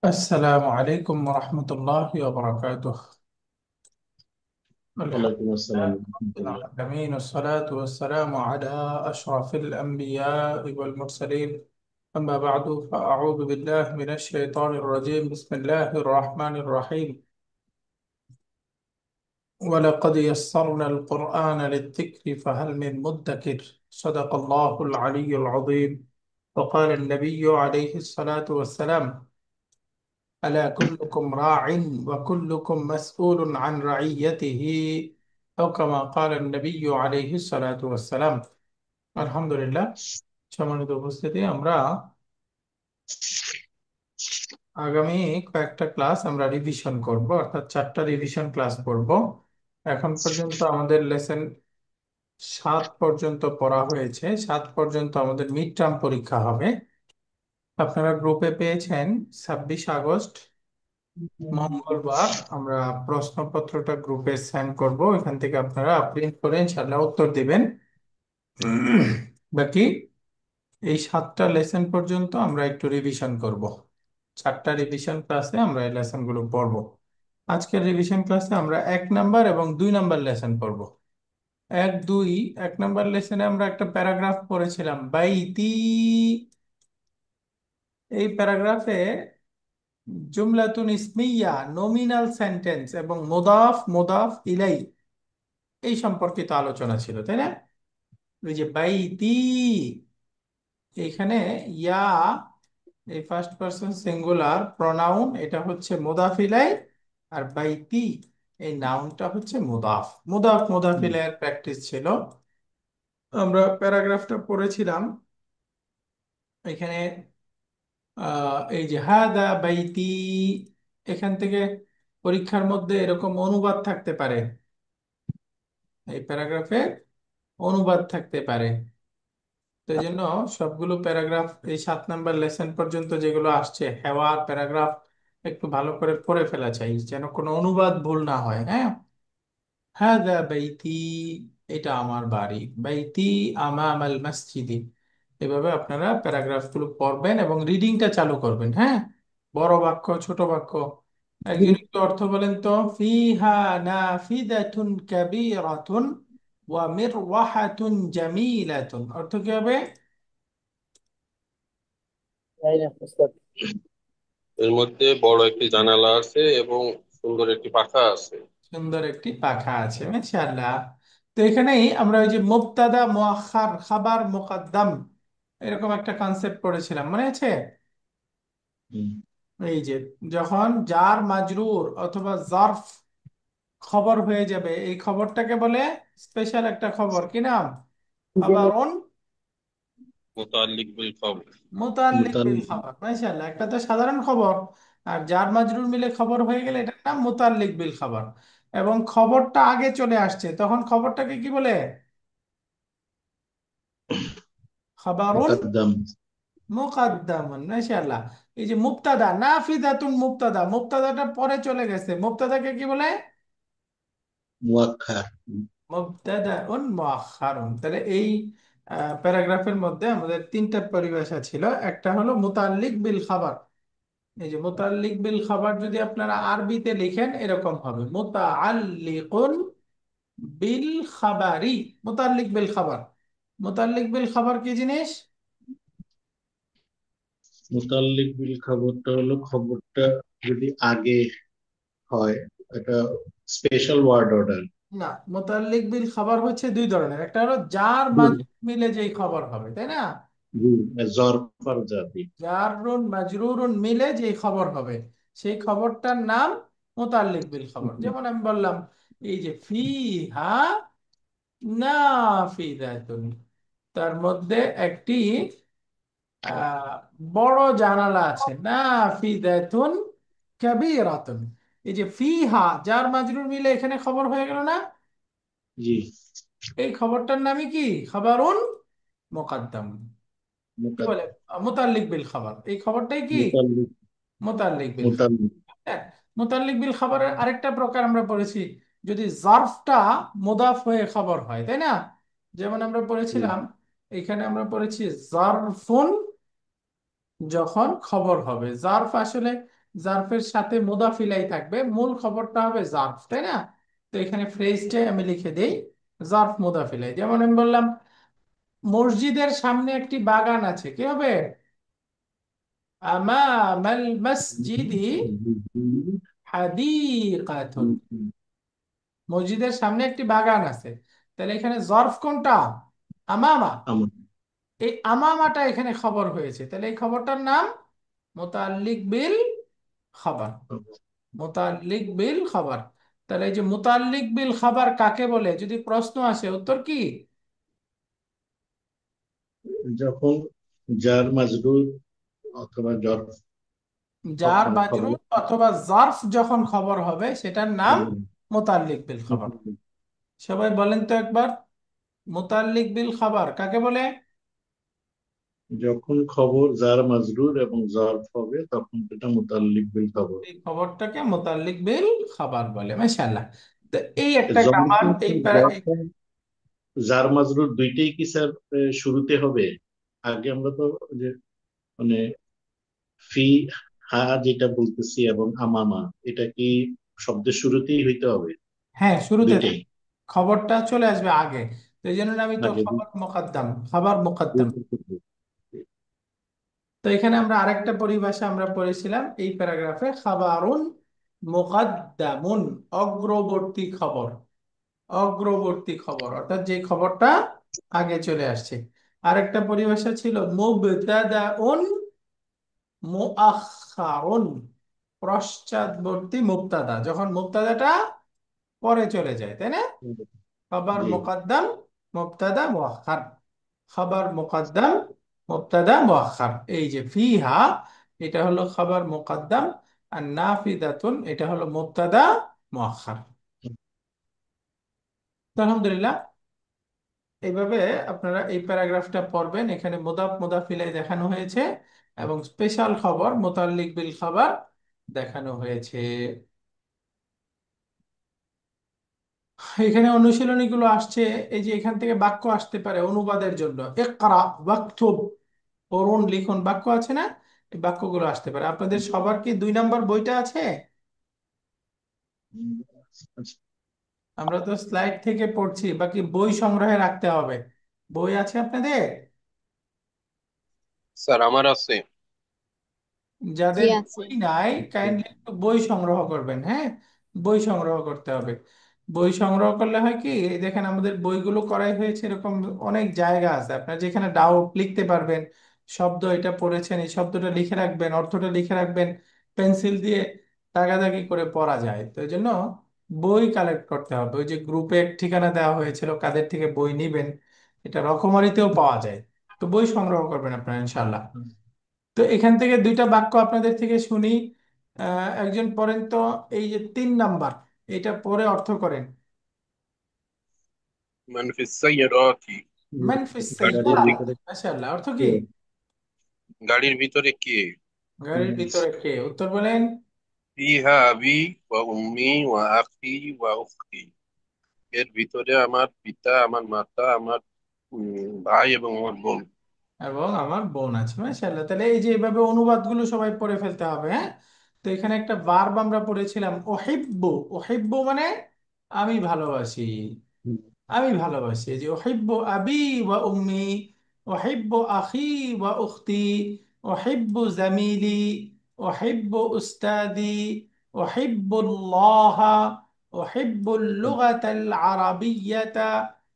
السلام عليكم ورحمة الله وبركاته. الحمد ওয়ালাইকুম আসসালাম لله رب রহমতুল্লাহ। العالمين والصلاة والسلام على أشرف الأنبياء والمرسلين. أما بعد فأعوذ بالله من الشيطان الرجيم. بسم الله الرحمن الرحيم. ولقد يسرنا القرآن للذكر فهل من مدكر. صدق الله العلي العظيم. وقال النبي عليه الصلاة والسلام: ألا كلكم راع وكلكم مسؤول عن رعيته، أو كما قال النبي عليه الصلاة والسلام. আলহামদুলিল্লাহ, সম্মানিত উপস্থিতি, আমরা আগামী কয়েকটা ক্লাস আমরা রিভিশন করব, অর্থাৎ 4টা রিভিশন ক্লাস করব। এখন পর্যন্ত আমাদের লেসন 7 পর্যন্ত পড়া হয়েছে। 7 পর্যন্ত আমাদের মিড টার্ম পরীক্ষা হবে। আপনারা গ্রুপে পেয়েছেন 26 আগস্ট মঙ্গলবার আমরা প্রশ্নপত্রটা গ্রুপে সেন্ড করব। এখান থেকে আপনারা প্রিন্ট করে ইনশাআল্লাহ উত্তর দিবেন। বাকি এই 7টা লেসন পর্যন্ত আমরা একটু রিভিশন করব। 4টা রিভিশন ক্লাসে আমরা এই লেসনগুলো পড়ব। আজকের রিভিশন ক্লাসে আমরা 1 নাম্বার এবং 2 নাম্বার লেসন পড়ব। 1 2, 1 নাম্বার লেসনে আমরা একটা প্যারাগ্রাফ পড়েছিলাম, বাইতি। এই প্যারাগ্রাফে জুমলাতুন ইসমিয়া, নমিনাল সেন্টেন্স এবং মুদাফ মুদাফ ইলাই এই সম্পর্কিত আলোচনা ছিল, তাই না? ওই যে বাইতি, এখানে ইয়া এই ফার্স্ট পারসন সিঙ্গুলার প্রনাউন, এটা হচ্ছে মুদাফ ইলাই। আর বাইতি এই নাউনটা হচ্ছে মুদাফ। মুদাফ মুদাফ ইলাইয়ের প্র্যাকটিস ছিল। আমরা প্যারাগ্রাফটা পড়েছিলাম। এখানে এই যে হাদা বাইতি, এখান থেকে পরীক্ষার মধ্যে এরকম অনুবাদ থাকতে পারে। এই প্যারাগ্রাফে অনুবাদ থাকতে পারে। তো এই জন্য সবগুলো প্যারাগ্রাফ এই 7 নাম্বার লেসন পর্যন্ত যেগুলো আসছে হেওয়ার প্যারাগ্রাফ একটু ভালো করে পড়ে ফেলা চাই, যেন কোনো অনুবাদ ভুল না হয়। হ্যাঁ, হাদা বাইতি, এটা আমার বাড়ি। বাইতি আমামাল মসজিদি। এভাবে আপনারা প্যারাগ্রাফগুলো পড়বেন এবং রিডিংটা চালু করবেন। হ্যাঁ, বড় বাক্য ছোট বাক্য একজন একটু অর্থ বলেন তো। ফিহা নাফিদাতুন কাবীরাতুন ওয়া মিরওয়াহাতুন জামিলাতুন, অর্থ কি হবে? তাই না উস্তাদ? এর মধ্যে বড় একটি জানালা আছে এবং সুন্দর একটি পাখা আছে। সুন্দর একটি পাখা আছে, মাশাআল্লাহ। তো এখানেই আমরা ওই যে মুবতাদা মুআখার খাবার মুকদ্দাম এরকম একটা কনসেপ্ট পড়েছিলাম, মনে আছে? হুম। এই যে যখন জার মাজরুর অথবা জারফ খবর হয়ে যাবে, এই খবরটাকে বলে স্পেশাল একটা খবর, কি নাম? খাবারুন মুতাল্লিক বিল খবর। মুতাল্লিক বিল মুতাল্লিক। খাবার। মাশাআল্লাহ, একটা তো সাধারণ খবর, আর জার মাজরুর মিলে খবর হয়ে গেলে এটার নাম মুতাল্লিক বিল খাবার। এবং খবরটা আগে চলে আসছে, তখন খবরটাকে কি বলে? খাবারুন মুকদ্দম। মুকাদ্দামুন। মাশাআল্লাহ। এই যে মুবতাদা নাফিদাতুন, মুবতাদা, মুবতাদাটা পরে চলে গেছে, মুবতাদাকে কি বলে? মুআক্ষার। মুবতাদাউন মুআখারুন। তাহলে এই প্যারাগ্রাফের মধ্যে আমাদের 3টা পরিভাষা ছিল। একটা হলো মুতাল্লিক বিল খাবার। এই যে মুতাল্লিক বিল খাবার যদি আপনারা আরবিতে লিখেন এরকম হবে মুতাআল্লিকুন বিল খাবারি। মুতাল্লিক বিল খাবার, মুতাল্লিক বিল খাবার কি জিনিস? মুতাল্লিক বিল খবরটা হলো খবরটা যদি আগে হয়, এটা স্পেশাল ওয়ার্ড অর্ডার। না, মুতাল্লিক বিল খাবার হচ্ছে 2 ধরনের। একটা হলো যার মাজরুর মিলে যেই খবর হবে, তাই না? জরফ আর জাদি। জারুন মাজরুরুন মিলে যেই খবর হবে, সেই খবরটার নাম মুতাল্লিক বিল খবর। যেমন আমি বললাম, এই যে ফিহা নাফিদাতুন, তার মধ্যে একটি আহ বড় জানালা আছে। নাফিদাতুন কাবীরাতুন। এই যে ফিহা জার মাজরুর মিলে এখানে খবর হয়ে গেল না? জি। এই খবরটার নামই কি? খাবারুন মুকাদ্দাম। কি মুকাদ বলে? মুতাল্লিক বিল খাবার, এই খবরটাই কি? মুতাল্লিক। মুতাল্লিক বিল খাবার। মুতাল্লিক। হ্যাঁ, মুতাল্লিক বিল খাবারের আরেকটা প্রকার আমরা পড়েছি, যদি জারফটা মুদাফ হয়ে খবর হয়, তাই না? যেমন আমরা জি। পড়েছিলাম, এখানে আমরা পড়েছি জারফুন, যখন খবর হবে। জারফ আসলে জার্ফের সাথে মুদাফ ইলাই থাকবে, মূল খবরটা হবে জার্ফ, তাই না? তো এখানে ফ্রেজটাই আমি লিখে দেই জার্ফ মুদাফ ইলাই। যেমন আমি বললাম মসজিদের সামনে একটি বাগান আছে, কি হবে? আমামাল মসজিদি হাদিকাতুন। মসজিদের সামনে একটি বাগান আছে, তাহলে এখানে জরফ কোনটা? আমামা। আমার এই আমামাটা এখানে খবর হয়েছে, তাহলে এই খবরটার নাম মুতাল্লিক বিল খাবার। মুতাল্লিক বিল খাবার। তাহলে এই যে মুতাল্লিক বিল খাবার কাকে বলে, যদি প্রশ্ন আসে উত্তর কি? যখন জার মাজরুর অথবা জর জার খবর মাজরুর অথবা জারফ যখন খবর হবে সেটার নাম মুতাল্লিক বিল খাবার। সবাই বলেন তো একবার, মুতাল্লিক বিল খাবার কাকে বলে? যখন খবর জার মাজরুর এবং জরফ হবে তখন সেটা মুতাল্লিক বিল খবর। এই খবরটাকে মুতাল্লিক বিল খাবার বলে, মাশাআল্লাহ। তো এই একটা জরফ গ্রামার এই জার মাজরুর দুইটাই কি স্যার শুরুতে হবে? আগে আমরা তো যে মানে ফি হা যেটা বলতেছি এবং আমামা, এটা কি শব্দের শুরুতেই হইতে হবে? হ্যাঁ, শুরুতে দুইটাই খবরটা চলে আসবে আগে। তো এই জন্য আমি তো আগে খবর মুকদ্দম, খাবার মুকদ্দম। দুই- তো এখানে আমরা আরেকটা পরিভাষা আমরা পড়েছিলাম এই প্যারাগ্রাফে, খাবারুন মুকদ্দামুন, অগ্রবর্তী খবর। অগ্রবর্তী খবর অর্থাৎ যে খবরটা আগে চলে আসছে। আরেকটা পরিভাষা ছিল মুবতাদাউন মুআখারুন, পশ্চাৎবর্তী মুবতাদা, যখন মুবতাদাটা পরে চলে যায়, তাই না? খবর জি। মুকদ্দম, মুবতাদা মুআখার। খবর মুকদ্দম, মুবতাদা মুআখার। এই যে ফিহা, এটা হলো খবর মুকদ্দম, আর নাফিদাতুন এটা হলো মুবতাদা মুআখার। তো আলহামদুলিল্লাহ, এইভাবে আপনারা এই প্যারাগ্রাফটা পড়বেন। এখানে মুদাফ মুদাফ ইলাই দেখানো হয়েছে এবং স্পেশাল খবর মুতাল্লিক বিল খবর দেখানো হয়েছে। এখানে অনুশীলনীগুলো আসছে, এই যে এখান থেকে বাক্য আসতে পারে অনুবাদের জন্য, ইকরা ওয়াকতুব, পড়ুন লিখুন, বাক্য আছে না? এই বাক্যগুলো আসতে পারে। আপনাদের সবার কি 2 নম্বর বইটা আছে? আচ্ছা, আমরা তো স্লাইড থেকে পড়ছি, বাকি বই সংগ্রহে রাখতে হবে। বই আছে আপনাদের? স্যার আমার আছে। জি যাদের আছে। বই নাই কাইন্ডলি একটু বই সংগ্রহ করবেন, হ্যাঁ। বই সংগ্রহ করতে হবে। বই সংগ্রহ করলে হয় কি, এই দেখেন আমাদের বইগুলো করাই হয়েছে এরকম অনেক জায়গা আছে, আপনার যেখানে ডাউট লিখতে পারবেন, শব্দ এটা পড়েছেন এই শব্দটা লিখে রাখবেন, অর্থটা লিখে রাখবেন, পেন্সিল দিয়ে দাগাদাগি করে পড়া যায়। তো এই জন্য বই কালেক্ট করতে হবে। ওই যে গ্রুপে ঠিকানা দেওয়া হয়েছিল কাদের থেকে বই নিবেন, এটা রকমারিতেও পাওয়া যায়। তো বই সংগ্রহ করবেন আপনারা ইনশাল্লাহ। তো এখান থেকে 2টা বাক্য আপনাদের থেকে শুনি। একজন পড়েন তো, এই যে 3 নাম্বার, এটা পরে অর্থ করেন। মান ফিস সাইয়ারাতি, মান ফিস গাড়ির সাইয়ারা, ভিতরে, মাশাআল্লাহ, অর্থ কি? গাড়ির ভিতরে কে? গাড়ির ভিতরে কে, উত্তর বলেন। ফিহা আবি ওয়া উম্মি ওয়া আখি ওয়া উখতি, এর ভিতরে আমার পিতা, আমার মাতা, আমার ভাই এবং আমার বোন। এবং আমার বোন আছে, মাশাআল্লাহ। তাহলে এই যে এইভাবে অনুবাদগুলো সবাই পড়ে ফেলতে হবে, হ্যাঁ। তো এখানে একটা ভার্ব আমরা পড়েছিলাম ওহিব্বু। ওহিব্বু মানে আমি ভালোবাসি। আমি ভালোবাসি, এই যে ওহিব্বু আবি ওয়া উম্মি, ওহিব্বু আখি ওয়া উখতি, ওহিব্বু জামিলি, ওহিব্বু উস্তাদি, ওহিব্বুল্লাহ, ওহিব্বুল লুগাতাল আরাবিয়্যাতা,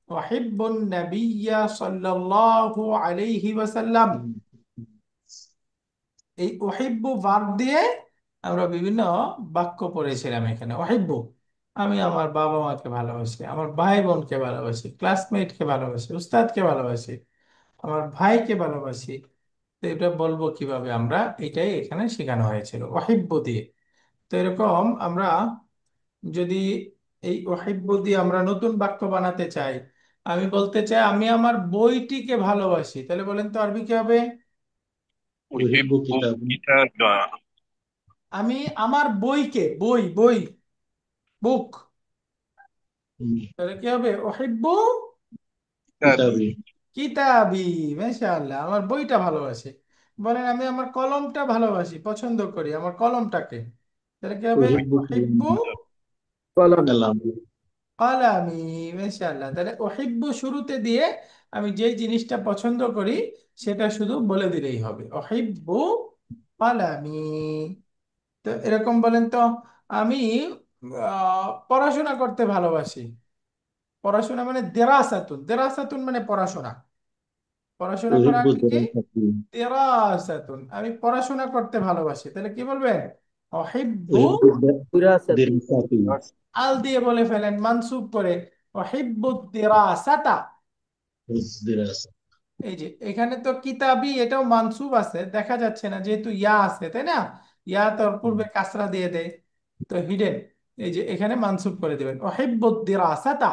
ওহিব্বুন নাবিয়্যা সাল্লাল্লাহু আলাইহি ওয়াসাল্লাম। এই ওহিব্বু ভার্ব দিয়ে আমরা বিভিন্ন বাক্য পড়েছিলাম এখানে। ওহিব্বু, আমি আমার বাবা মাকে ভালোবাসি, আমার ভাই বোনকে ভালোবাসি, ক্লাসমেটকে ভালোবাসি, উস্তাদকে ভালোবাসি, আমার ভাইকে ভালোবাসি। তো এটা বলবো কিভাবে আমরা, এটাই এখানে শেখানো হয়েছিল ওহিব্বু দিয়ে। তো এরকম আমরা যদি এই ওহিব্বু দিয়ে আমরা নতুন বাক্য বানাতে চাই, আমি বলতে চাই আমি আমার বইটিকে ভালোবাসি, তাহলে বলেন তো আরবি কি হবে? উহিব্বু উহিব্বু কিতাব। কিতাবা, আমি আমার বইকে, বই বই, বুক, তাহলে কি হবে? ওহিব্বু কিতাবি। কিতাবি। কিতাবি। মাশাআল্লাহ, আমার বইটা ভালোবাসি। বলেন আমি আমার কলমটা ভালোবাসি, পছন্দ করি আমার কলমটাকে, তাহলে কি হবে? উহিব্বু উহিব্বু কলম। কালাম। কলামি। মাশাআল্লাহ, তাহলে উহিব্বু শুরুতে দিয়ে আমি যেই জিনিসটা পছন্দ করি সেটা শুধু বলে দিলেই হবে, উহিব্বু কলামি। তো এরকম বলেন তো, আমি পড়াশোনা করতে ভালোবাসি। পড়াশোনা মানে দেরাসাতুন, দেরাসাতুন মানে পড়াশোনা, পড়াশোনা করা উহিব্বু কি? দারাসাতি। দেরাসাতুন, আমি পড়াশোনা করতে ভালোবাসি, তাহলে কি বলবেন? অহিব্বু, উহিব্বু বিরাসাতি। দিরাসাতি। আল দিয়ে বলে ফেলেন মানসুব করে, অহিব্বু দিরাসাতা। দিরাসা। এই যে এখানে তো কিতাবি, এটাও মানসুব আছে, দেখা যাচ্ছে না যেহেতু ইয়া আছে, তাই না? ইয়া তোর পূর্বে কাসরা দিয়ে দেয়, তো হিডেন। এই যে এখানে মানসুব করে দিবেন, অহিব্বু দিরাসাতা,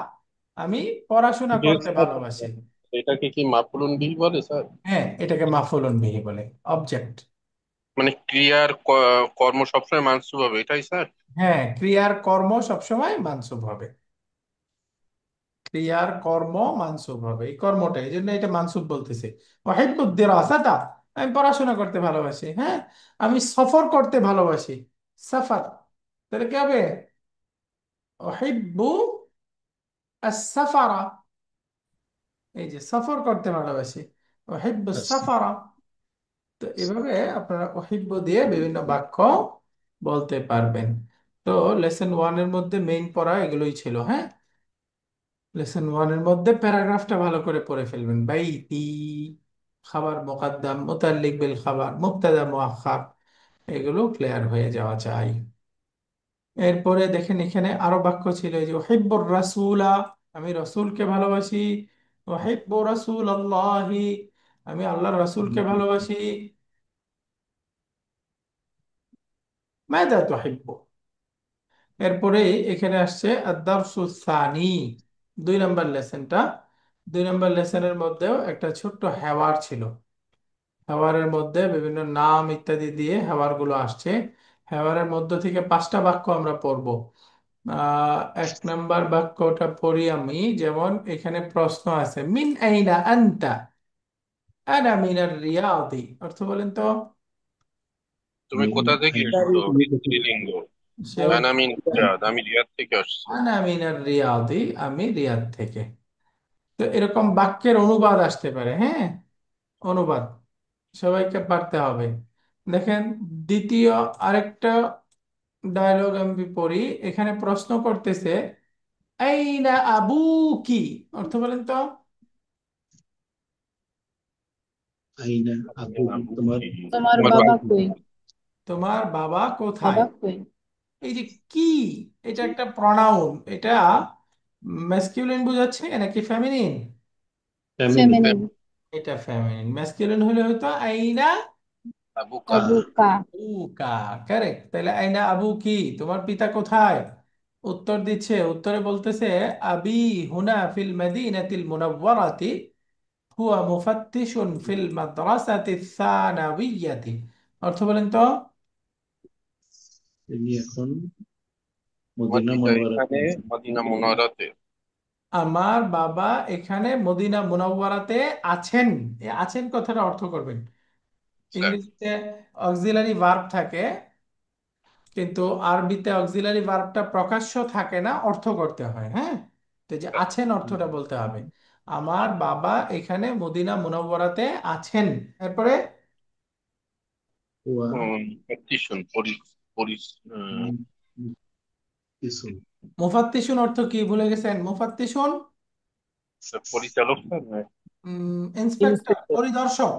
আমি পড়াশোনা করতে ভালোবাসি। এটাকে কি মাফুলুন বিহি বলে স্যার? হ্যাঁ, এটাকে মাফুলুন বিহি বলে, অবজেক্ট। মানে ক্রিয়ার কর্ম সবসময় মানসুব হবে, এটাই স্যার? হ্যাঁ, ক্রিয়ার কর্ম সবসময় মানসুব হবে, ক্রিয়ার কর্ম মানসুব হবে, এই কর্মটা, এই জন্য এটা মানসুব বলতেছে। ওয়াহিব্বুদ দিরাসাতা, আমি পড়াশোনা করতে ভালোবাসি। হ্যাঁ, আমি সফর করতে ভালোবাসি, সফর, তাহলে কি হবে? ওয়াহিব্বু আস-সাফারা, এই যে সফর করতে ভালোবাসি, ওয়াহিব্বু আচ্ছা। সাফারা। তো এভাবে আপনারা ওয়াহিব্বু দিয়ে বিভিন্ন বাক্য বলতে পারবেন। তো লেসন ওয়ানের মধ্যে মেইন পড়া এগুলোই ছিল। হ্যাঁ, লেসন ওয়ানের মধ্যে প্যারাগ্রাফটা ভালো করে পড়ে ফেলবেন। বাইতি, খাবার মুকাদ্দাম, মুতাল্লিক বিল খাবার, মুবতাদা মুআখখার, এগুলো ক্লিয়ার হয়ে যাওয়া চাই। এরপরে দেখেন এখানে আরো বাক্য ছিল, এই যে উহিব্বুর রাসূলা, আমি রসুলকে ভালোবাসি। উহিব্বু রাসূলাল্লাহি, আমি আল্লাহর রসুলকে ভালোবাসি। মাযা তুহিব্বু। এরপরে এখানে আসছে আদ-দারসু সানি, 2 নম্বর লেসনটা। 2 নম্বর লেসনের মধ্যেও একটা ছোট্ট হেওয়ার ছিল, হেওয়ারের মধ্যে বিভিন্ন নাম ইত্যাদি দিয়ে হেওয়ারগুলো আসছে। হেওয়ারের মধ্য থেকে 5টা বাক্য আমরা পড়ব। 1 নম্বর বাক্যটা পড়ি আমি, যেমন এখানে প্রশ্ন আছে, মিন আইনা আনতা, আনা মিনার রিয়াদি, অর্থ বলেন তো। তুমি মিন কোথা থেকে আইনা, এসছো? তুমি কোথায়? স্ত্রীলিঙ্গ। সে আমি আনামিন রিয়াদ, আমি রিয়াদ থেকে আসছি। আনা মিনার রিয়াদি, আমি রিয়াদ থেকে। তো এরকম বাক্যের অনুবাদ আসতে পারে। হ্যাঁ, অনুবাদ সবাইকে পারতে হবে। দেখেন দ্বিতীয় আরেকটা ডায়লগ আমি পড়ি, এখানে প্রশ্ন করতেছে, আইনা আবুকি, অর্থ বলেন তো। আইনা আমি আবু, আবু তোমার কি? তোমার আমার বাবা বাবা বাবা। কই? কোথায়? তোমার বাবা কোথায়? বাবা কই? এই যে কি, এটা একটা প্রনাউন, এটা ম্যাসকিউলিন বোঝাচ্ছে নাকি ফেমিনিন? ফ্যামিলি। ফেমিনিন। এটা ফেমিনিন, ম্যাসকিউলিন হলে হয়তো আইনা আবুকা। আবুকা। আবুকা। কারেক্ট, তাহলে আইনা আবু কি, তোমার পিতা কোথায়? উত্তর দিচ্ছে, উত্তরে বলতেছে, আবি হুনা ফিল মাদিনাতিল মুনাওয়ারাতি হুয়া মুফাত্তিশুন ফিল মাদ্রাসাতি সানাবিয়্যাতি, অর্থ বলেন তো। তিনি এখন আমার মদিনা পিতা মনোয়ারাতে এখানে আছেন। মদিনা মুনাওয়ারাতে। আমার বাবা এখানে মদিনা মুনাওয়ারাতে আছেন। এই আছেন কথাটা অর্থ করবেন, স্যার। ইংরেজিতে অক্সিলারি ভার্ব থাকে, কিন্তু আরবিতে অক্সিলারি ভার্বটা প্রকাশ্য থাকে না, অর্থ করতে হয়। হ্যাঁ, তো এই যে আছেন অর্থটা বলতে হবে, আমার বাবা এখানে মদিনা মুনাওয়ারাতে আছেন। এরপরে হুয়া প্র্যাকটিশন পরিস কিছু। মুফাত্তিশুন অর্থ কি ভুলে গেছেন? মুফাত্তিশুন স্যার, পরিচালক স্যার, হ্যাঁ। Inspector, inspector. পরিদর্শক।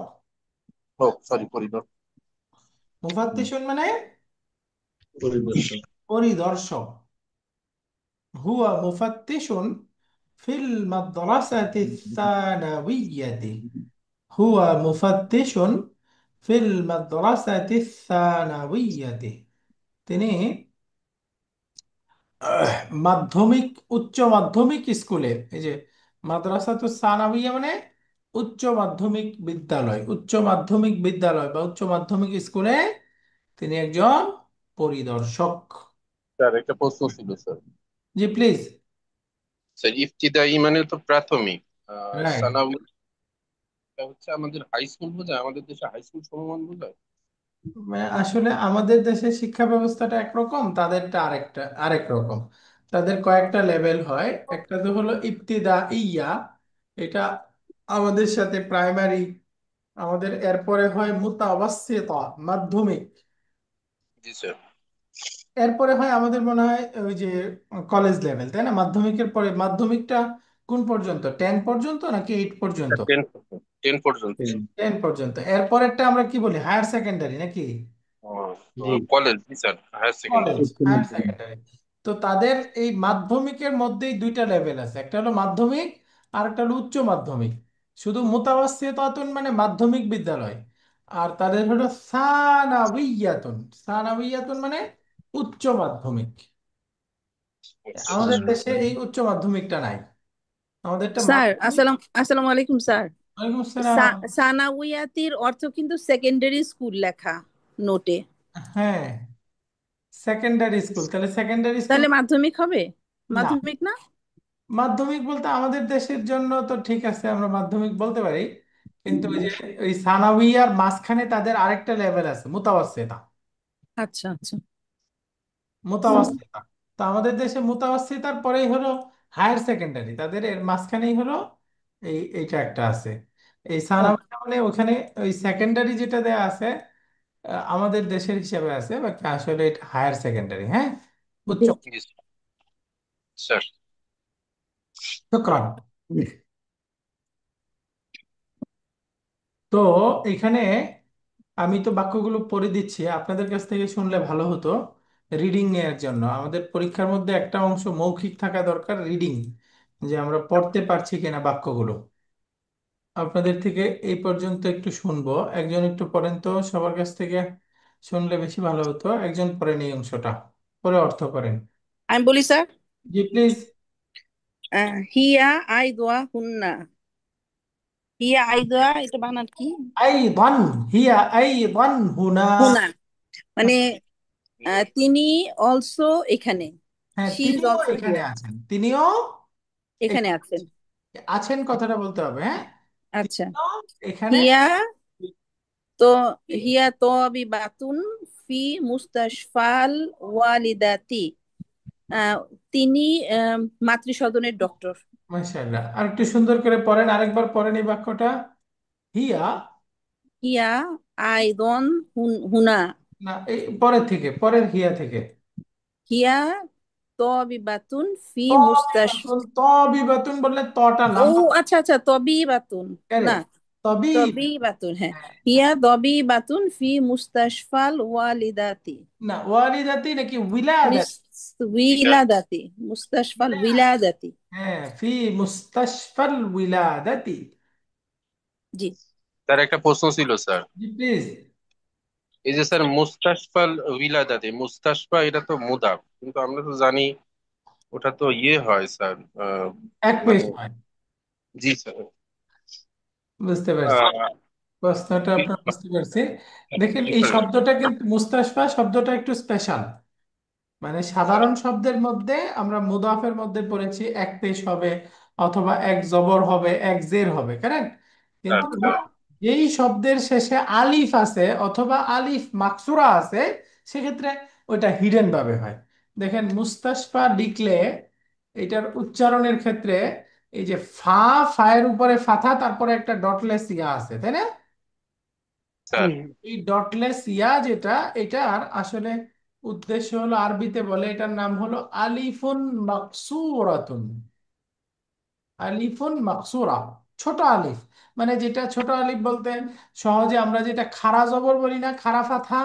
ও সরি, পরিদর্শক। মুফাত্তিশুন মানে পরিদর্শক। পরিদর্শক। হুয়া মুফাত্তিশুন ফিল মাদ্রাসাতি সানাবিয়্যাতি, হুয়া মুফাত্তিশুন ফিল মাদ্রাসাতি সানাবিয়্যাতি, তিনি মাধ্যমিক উচ্চ মাধ্যমিক স্কুলে, এই যে মাদ্রাসাতুস সানাবিয়া মানে উচ্চ মাধ্যমিক বিদ্যালয়, উচ্চ মাধ্যমিক বিদ্যালয় বা উচ্চ মাধ্যমিক স্কুলে তিনি একজন পরিদর্শক। স্যার, একটা প্রশ্ন ছিল স্যার। G please. স্যার, ইবতিদায়ী মানে তো প্রাথমিক, আর রাইট, সানাউই? এটা হচ্ছে আমাদের হাই স্কুল বোঝায়, আমাদের দেশে হাই স্কুল সমমান বোঝায়। আসলে আমাদের দেশের শিক্ষা ব্যবস্থাটা একরকম, তাদেরটা আরেক রকম। তাদের কয়েকটা লেভেল হয়। একটা তো হলো ইবতিদা ইয়া, এটা আমাদের সাথে প্রাইমারি। আমাদের এরপরে হয় মুতাওয়াসসিতা, মাধ্যমিক। জি স্যার। এরপরে হয় আমাদের মনে হয় ওই যে কলেজ লেভেল, তাই না? মাধ্যমিকের পরে মাধ্যমিকটা কোন পর্যন্ত, 10 পর্যন্ত নাকি 8 পর্যন্ত? 10 পর্যন্ত স্যার। 10 পর্যন্ত। এরপরেরটা আমরা কি বলি, হায়ার সেকেন্ডারি নাকি? জি। কলেজ, জি স্যার, হায়ার কলেজ, সেকেন্ডারি। উচ্চ হায়ার মাধ্যমিক। সেকেন্ডারি। তো তাদের এই মাধ্যমিকের মধ্যেই দুইটা লেভেল আছে, একটা হলো মাধ্যমিক আর একটা হলো উচ্চ মাধ্যমিক। শুধু মুতাওয়াসসিতাতুন মানে মাধ্যমিক বিদ্যালয়, আর তাদের হলো সানাউইয়াতুন। সানাউইয়াতুন মানে উচ্চ মাধ্যমিক। আচ্ছা আমাদের আচ্ছা। দেশে এই উচ্চ মাধ্যমিকটা নাই, আমাদেরটা স্যার মাধ্যমিক। আসসালামু আলাইকুম স্যার। ওয়ালাইকুম আসসালাম। সানাউইয়াতির অর্থ কিন্তু সেকেন্ডারি স্কুল লেখা নোটে। হ্যাঁ, সেকেন্ডারি স্কুল, তাহলে সেকেন্ডারি স্কুল তাহলে মাধ্যমিক হবে? না। মাধ্যমিক না? মাধ্যমিক বলতে আমাদের দেশের জন্য তো ঠিক আছে, আমরা মাধ্যমিক বলতে পারি, কিন্তু ওই যে ওই সানাউইয়ার মাঝখানে তাদের আরেকটা লেভেল আছে, মুতাওয়াসসিতা। আচ্ছা আচ্ছা। মুতাওয়াসসিতা। তো আমাদের দেশে মুতাওয়াসসিতার পরেই হলো হায়ার সেকেন্ডারি, তাদের এর মাঝখানেই হলো এইটা একটা আছে, এই ও, সানাউইয়া মানে ওখানে ওই সেকেন্ডারি যেটা দেয়া আছে আমাদের দেশের হিসাবে আছে, বাকি আসলে এটা হায়ার সেকেন্ডারি। হ্যাঁ, উচ্চ। জি। জি স্যার। শুকরান। তো এখানে আমি তো বাক্যগুলো পড়ে দিচ্ছি, আপনাদের কাছ থেকে শুনলে ভালো হতো। রিডিং এর জন্য আমাদের পরীক্ষার মধ্যে একটা অংশ মৌখিক থাকা দরকার, রিডিং, যে আমরা পড়তে পারছি কিনা বাক্যগুলো। আপনাদের থেকে এই পর্যন্ত একটু শুনবো, একজন একটু পড়েন তো সবার কাছ থেকে, শুনলে বেশি ভালো হতো। একজন পড়েন এই অংশটা, পরে অর্থ করেন। আমি বলি স্যার। G please. হিয়া আইদোয়া হুন্না। হিয়া আইদোয়া এটা বানান কি? আইদান, হিয়া আইদান হুনা। হুনা মানে তিনি অলসো এখানে। হ্যাঁ, শি ইজ তিনিও অলসো এখানে হিয়ার। আছেন, তিনিও এখানে এখানে আছেন। আছেন, কথাটা বলতে হবে। হ্যাঁ, আচ্ছা। তিনিও এখানে। হিয়া তো হিয়া তাবিবাতুন ফি মুস্তাশফাল ওয়ালিদাতি। আহ, তিনি মাতৃসদনের ডক্টর। মাশাআল্লাহ, আর একটু সুন্দর করে পড়েন, আরেকবার পড়েন এই বাক্যটা। হিয়া, হিয়া আইদন হুনা। না এই পরের থেকে, পরের হিয়া থেকে। হিয়া তাবিবাতুন ফি মুস্তাশ। তবিবাতুন, তবিবাতুন বললে তটা ও লম্বা আচ্ছা আচ্ছা, তবিবাতুন। না, করে, তবি। তবিবাতুন, হ্যাঁ। হ্যাঁ, হিয়া তবিবাতুন ফি মুস্তাশফাল ওয়ালিদাতি। না ওয়ালিদাতি নাকি উইলাদাতি? এটা উইলাদাতি, মুস্তাশফাল উইলাদাতি। হ্যাঁ, ফি মুস্তাশফাল উইলাদাতি। জি। স্যার একটা প্রশ্ন ছিল স্যার। G please. এই যে স্যার মুস্তাশফাল বিলাদাতে, মুস্তাশফা এটা তো মুদাফ, কিন্তু আমরা তো জানি ওটা তো ইয়ে হয় স্যার, এক পেশ মানে। হয়। জি স্যার। বুঝতে পারছি, আহ, প্রশ্নটা আপনার বুঝতে পারছি। দেখেন এই শব্দটা কিন্তু, মুস্তাশফা শব্দটা একটু স্পেশাল। মানে সাধারণ শব্দের মধ্যে আমরা মুদাফের মধ্যে পড়েছি এক পেশ হবে, অথবা এক জবর হবে, এক জের হবে, কারেক্ট। স্যার কিন্তু স্যার যেই শব্দের শেষে আলিফ আছে অথবা আলিফ মাকসুরা আছে, সেক্ষেত্রে ওইটা হিডেন ভাবে হয়। দেখেন মুস্তাশফা লিখলে এটার উচ্চারণের ক্ষেত্রে এই যে ফা, ফায়ের উপরে ফাথা, তারপরে একটা ডটলেস ইয়া আছে, তাই না? স্যার এই ডটলেস ইয়া যেটা, এটার আসলে উদ্দেশ্য হলো, আরবিতে বলে এটার নাম হলো আলিফুন মাকসুরাতুন। আলিফুন মাকসুরা, ছোট আলিফ। মানে যেটা ছোট আলিফ বলতে সহজে আমরা যেটা খাড়া জবর বলি না, খাড়া ফাথা।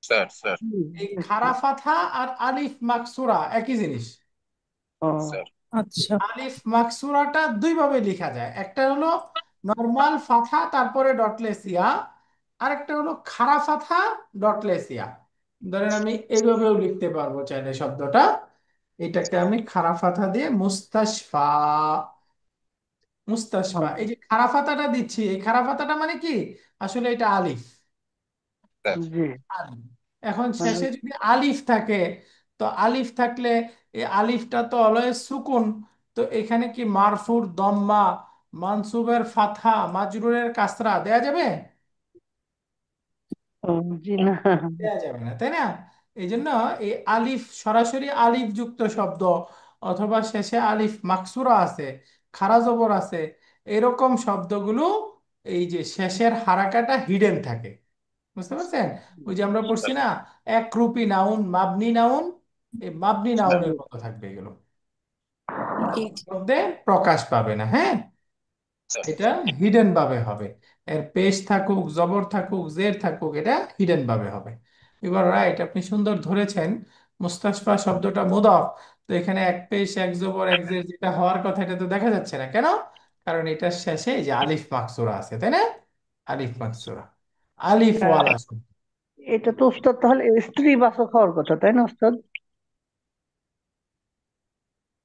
স্যার স্যার এই খাড়া ফাথা আর আলিফ মাকসুরা একই জিনিস। ও স্যার আচ্ছা। আলিফ মাকসুরাটা দুই ভাবে লেখা যায়, একটা হলো নর্মাল ফাথা তারপরে ডটলেস ইয়া, আরেকটা হলো খাড়া ফাথা ডটলেস ইয়া। ধরেন আমি এইভাবেও লিখতে পারবো চাইলে শব্দটা, এটাকে আমি খাড়া ফাথা দিয়ে মুস্তাশফা। মুস্তাশফা, এই যে খাড়া ফাতাটা দিচ্ছি, এই খাড়া ফাতাটা মানে কি, আসলে এটা আলিফ। স্যার জি। আলিফ। এখন শেষে যদি আলিফ থাকে, তো আলিফ থাকলে এই আলিফটা তো অলওয়েজ সুকুন। তো এখানে কি মারফুর দম্মা মানসুবের ফাতহা, মাজরুরের কাসরা দেয়া যাবে? ও, জি না। দেয়া যাবে না, তাই না? এই জন্য এই আলিফ, সরাসরি আলিফ যুক্ত শব্দ অথবা শেষে আলিফ মাকসুরা আছে, খারা জবর আছে, এরকম শব্দগুলো এই যে শেষের হারাকাটা হিডেন থাকে। বুঝতে পারছেন? ওই যে আমরা পড়ছি না, একরূপী নাউন, মাবনি নাউন, এই মাবনি নাউনের মতো থাকবে এগুলো, জি জি। মধ্যে প্রকাশ পাবে না। হ্যাঁ, এটা হিডেন ভাবে হবে। এর পেশ থাকুক, জবর থাকুক, জের থাকুক, এটা হিডেন ভাবে হবে। এবার রাইট, আপনি সুন্দর ধরেছেন। মুস্তাশফা শব্দটা মুদাফ, তো এখানে এক পেশ এক জবর এক জের যেটা হওয়ার কথা, এটা তো দেখা যাচ্ছে না কেন? কারণ এটার শেষে এই যে আলিফ মাকসুরা আছে, তাই না? আলিফ মাকসুরা, আলিফ আহ, ওয়ালা। এটা তো ওস্তাদ তাহলে স্ত্রী বাচক হওয়ার কথা, তাই না ওস্তাদ?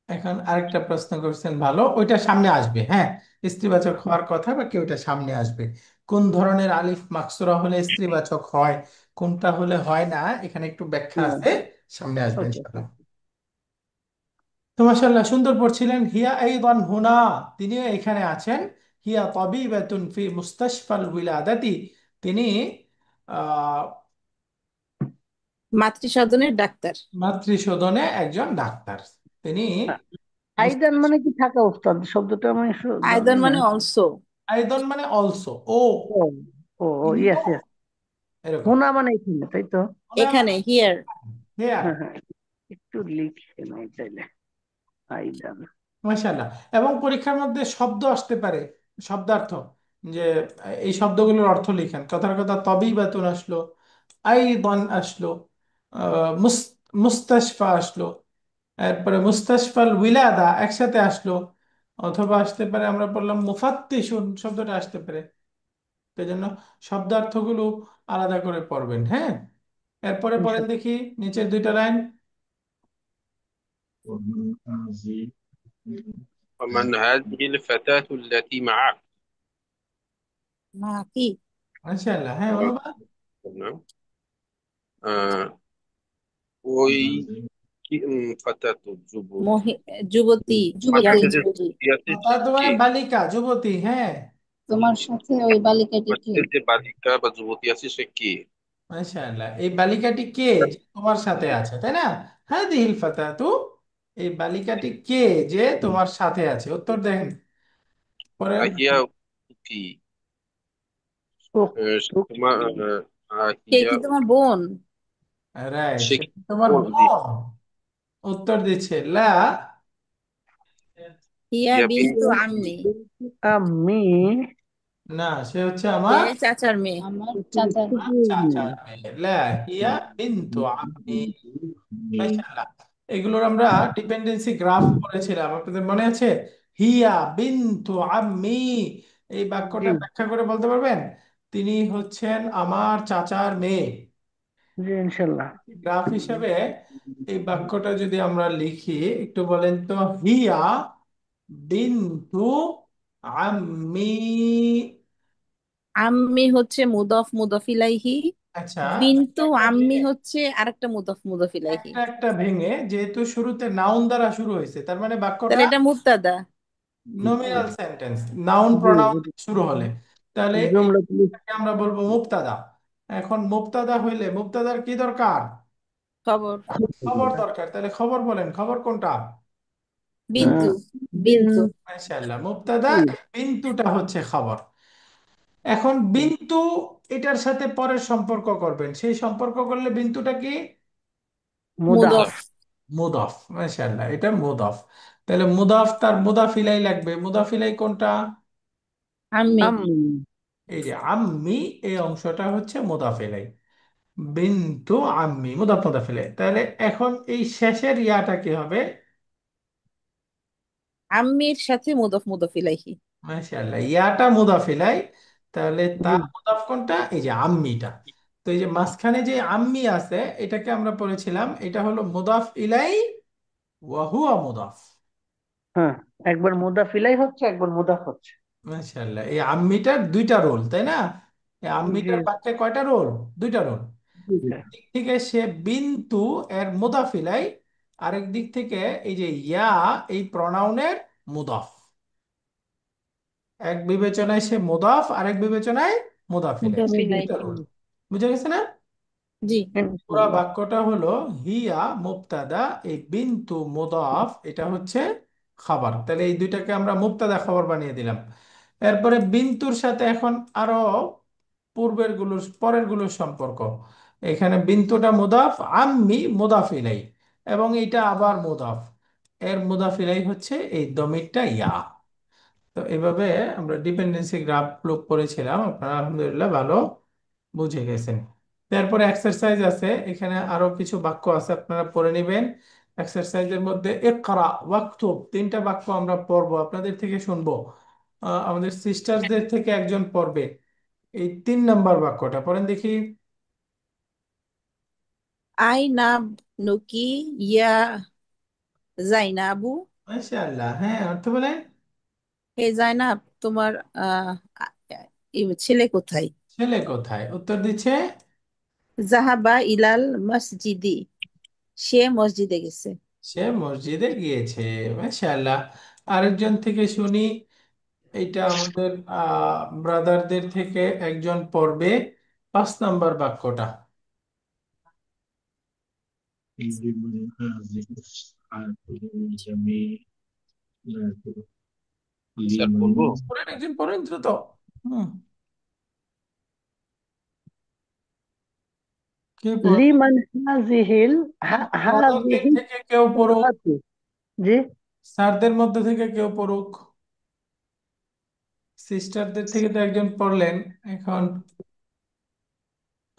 এখন আরেকটা প্রশ্ন করছেন, ভালো, ওইটা সামনে আসবে। হ্যাঁ, স্ত্রীবাচক হওয়ার কথা, বা কি ওইটা সামনে আসবে। কোন ধরনের আলিফ মাকসুরা হলে স্ত্রীবাচক হয়, কোনটা হলে হয় না, এখানে একটু ব্যাখ্যা হ্যাঁ, আছে, সামনে আসবে ওকে। ইনশাআল্লাহ। তো মাশাআল্লাহ, সুন্দর পড়ছিলেন। হিয়া আইদান হুনা, তিনিও এখানে আছেন। হিয়া তাবিবাতুন ফি মুস্তাশফাল উইলাদাতি, তিনি আহ মাতৃসদনের ডাক্তার। মাতৃসদনে একজন ডাক্তার। তিনি আইদান মানে কি থাকা ওস্তাদ? শব্দটা আমি আয়দন জানি না। মানে অলসো। আইদন মানে অলসো, ও, ও, ও, ও, তিনিও, ইয়েস ইয়েস। এরকম। হোনা মানে এখানে, তাই তো? এখানে হিয়ার। হেয়ার। হ্যাঁ, হ্যাঁ, একটু লিখে নাই তাইলে। আইদান। মাশাআল্লাহ। এবং পরীক্ষার মধ্যে শব্দ আসতে পারে, শব্দার্থ, যে এই শব্দগুলোর অর্থ লিখেন। কথার কথা তবিবাতুন আসলো, আইদান আসলো, মুস্তাশফা আসলো, এরপরে মুস্তাশফাল উইলাদা একসাথে আসলো, অথবা আসতে পারে আমরা বললাম মুফাত্তিশুন শব্দটা আসতে পারে। সেই জন্য শব্দার্থগুলো আলাদা করে পড়বেন। হ্যাঁ, এরপরে পড়েন ইনশাআল্লাহ। দেখি নিচের দুইটা লাইন। ومن هذه الفتاة التي معك؟ মা কি? মাশাআল্লাহ, হ্যাঁ آه، অনুবাদ। آه، ওই কি فتاة যুবতী, মহি যুবতী, আমার ইয়াং সাথে যে যুবতী। যুবতী আছে তা সে তোমার কে? বালিকা, যুবতী, হ্যাঁ। তোমার সাথে ওই বালিকাটি আমার কে? সাথে যে বালিকা বা যুবতী আছে সে কে? মাশাআল্লাহ, এই বালিকাটি কে যে তোমার সাথে আছে, তাই না? হাদিহিল ফাতাতু, এই বালিকাটি কে যে তোমার সাথে আছে, উত্তর দেখেন পরে। আহিয়া কি? ও, তোমার কে আহিয়া কি তোমার বোন? রাইট, সে সে কি কি তোমার বোন? জি। বোন? উত্তর দিচ্ছে লা। হিয়া ইয়া বিনতু বিনতি আম্মি। আমি না, সে হচ্ছে সে আমার চাচার মেয়ে। আমার চাচার মেয়ে। চাচার মেয়ে। লা হিয়া বিনতু আম্মি। মাশাআল্লাহ। এগুলোর আমরা ডিপেন্ডেন্সি গ্রাফ করেছিলাম, আপনাদের মনে আছে? হিয়া বিনতু আম্মি, এই জি, বাক্যটা ব্যাখ্যা করে বলতে পারবেন? তিনি হচ্ছেন আমার চাচার মেয়ে। জি, ইনশাল্লাহ। গ্রাফ হিসেবে এই বাক্যটা যদি আমরা লিখি, একটু বলেন তো। হিয়া বিনতু আম্মি। আম্মি হচ্ছে মুদফ মুদফ ইলাইহি। আচ্ছা, একটা বিনতু একটা আম্মি ভেঙে, হচ্ছে আরেকটা মুদফ মুদফ ইলাইহি। একটা একটা ভেঙে, যেহেতু শুরুতে নাউন দ্বারা শুরু হয়েছে, তার মানে বাক্যটা তাহলে এটা মুবতাদা। নমিনাল সেন্টেন্স, নাউন জি, প্রোনাউন শুরু হলে, তাহলে জুমলা এইটাকে আমরা বলবো মুবতাদা। এখন মুবতাদা হইলে মুবতাদার কি দরকার? খবর। খবর দরকার। তাহলে খবর বলেন, খবর কোনটা? বিনতু। বিন। বিনতু। মাশাআল্লাহ, মুবতাদা, বিন্তুটা হচ্ছে খবর। এখন বিন্তু, এটার সাথে পরের সম্পর্ক করবেন, সেই সম্পর্ক করলে বিন্তুটা কি? মুদাফ। মুদফ। মুদাফ। মুদাফ। মাশাআল্লাহ, এটা মুদাফ। তাহলে মুদাফ, তার মুদাফিলাই লাগবে। মুদাফিলাই কোনটা? আম্মি। আমি। এই যে আম্মি, এই অংশটা হচ্ছে মুদাফিলাই। বিন্তু আম্মি, মুদাফ মুদাফিলাই। তাহলে এখন এই শেষের ইয়াটা কি হবে? আম্মির সাথে মুদফ মুদফ ইলাইহি। মাশাআল্লাহ, ইয়াটা মুদাফিলাই। তাহলে জি, তার মুদাফ কোনটা? এই যে আম্মিটা। তো এই যে মাঝখানে যে আম্মি আছে, এটাকে আমরা পড়েছিলাম, এটা হলো মুদাফ ইলাই ওয়া হুয়া মুদাফ। হ্যাঁ, একবার মুদাফ ইলাই হচ্ছে, একবার মুদাফ হচ্ছে। মাশাআল্লাহ, এই আম্মিটার দুইটা রোল, তাই না? এই জি, আম্মিটার বাক্যে কয়টা রোল? দুইটা রোল। জি, দিক থেকে সে বিন্তু এর মুদাফিলাই, আরেক দিক থেকে এই যে ইয়া, এই প্রনাউনের মুদাফ। এক বিবেচনায় সে মুদাফ, আরেক বিবেচনায় মুদাফ ইলাইহ। মুদাফিলাই। বুঝে গেছে না? জি। পুরা ইনশাআল্লাহ। বাক্যটা হলো হিয়া মুবতাদা, এই বিন্তু মুদাফ এটা হচ্ছে খাবার। তাহলে এই দুইটাকে আমরা মুবতাদা খাবার বানিয়ে দিলাম। এরপরে বিন্তুর সাথে এখন আরো পরের গুলোর সম্পর্ক। এখানে বিন্তুটা মুদাফ, আম্মি মুদাফ ইলাই, এবং এটা আবার মুদাফ। এর মুদাফ ইলাই হচ্ছে এই দমিরটা ইয়া। তো এভাবে আমরা ডিপেন্ডেন্সি গ্রাফ প্রয়োগ করেছিলাম, আপনারা আলহামদুলিল্লাহ ভালো বুঝে গেছেন। তারপরে এক্সারসাইজ আছে, এখানে আরো কিছু বাক্য আছে, আপনারা পড়ে নেবেন। এক্সারসাইজের মধ্যে ইকরা ওয়াকতুব তিনটা বাক্য আমরা পড়বো, আপনাদের থেকে শুনবো। আমাদের সিস্টারদের থেকে একজন পড়বে। এই 3 নম্বর বাক্যটা পড়েন দেখি। আইনা নুকি ইয়া জাইনাবু। মাশাআল্লাহ, হ্যাঁ অর্থ বলেন। হে জাইনাব, তোমার আহ আ- ছেলে কোথায়? ছেলে কোথায়? উত্তর দিচ্ছে জাহাবা ইলাল মসজিদি, সে মসজিদে গেছে। সে মসজিদে গিয়েছে। মাশাআল্লাহ। আরেকজন থেকে শুনি। এইটা আমাদের ব্রাদারদের থেকে একজন পড়বে 5 নম্বর বাক্যটা। লিমান হাযিহি সাআতু জামিলাতু স্যার লিমান বলবো? পড়েন, একজন পড়েন দ্রুত। হুম, কে পড়বে? লিমান হাযিহিল ব্রাদারদের হাযিহি থেকে কেউ পড়ুক, সাআতু। জি। স্যারদের মধ্যে থেকে কেউ পড়ুক। সিস্টারদের থেকে তো একজন পড়লেন, এখন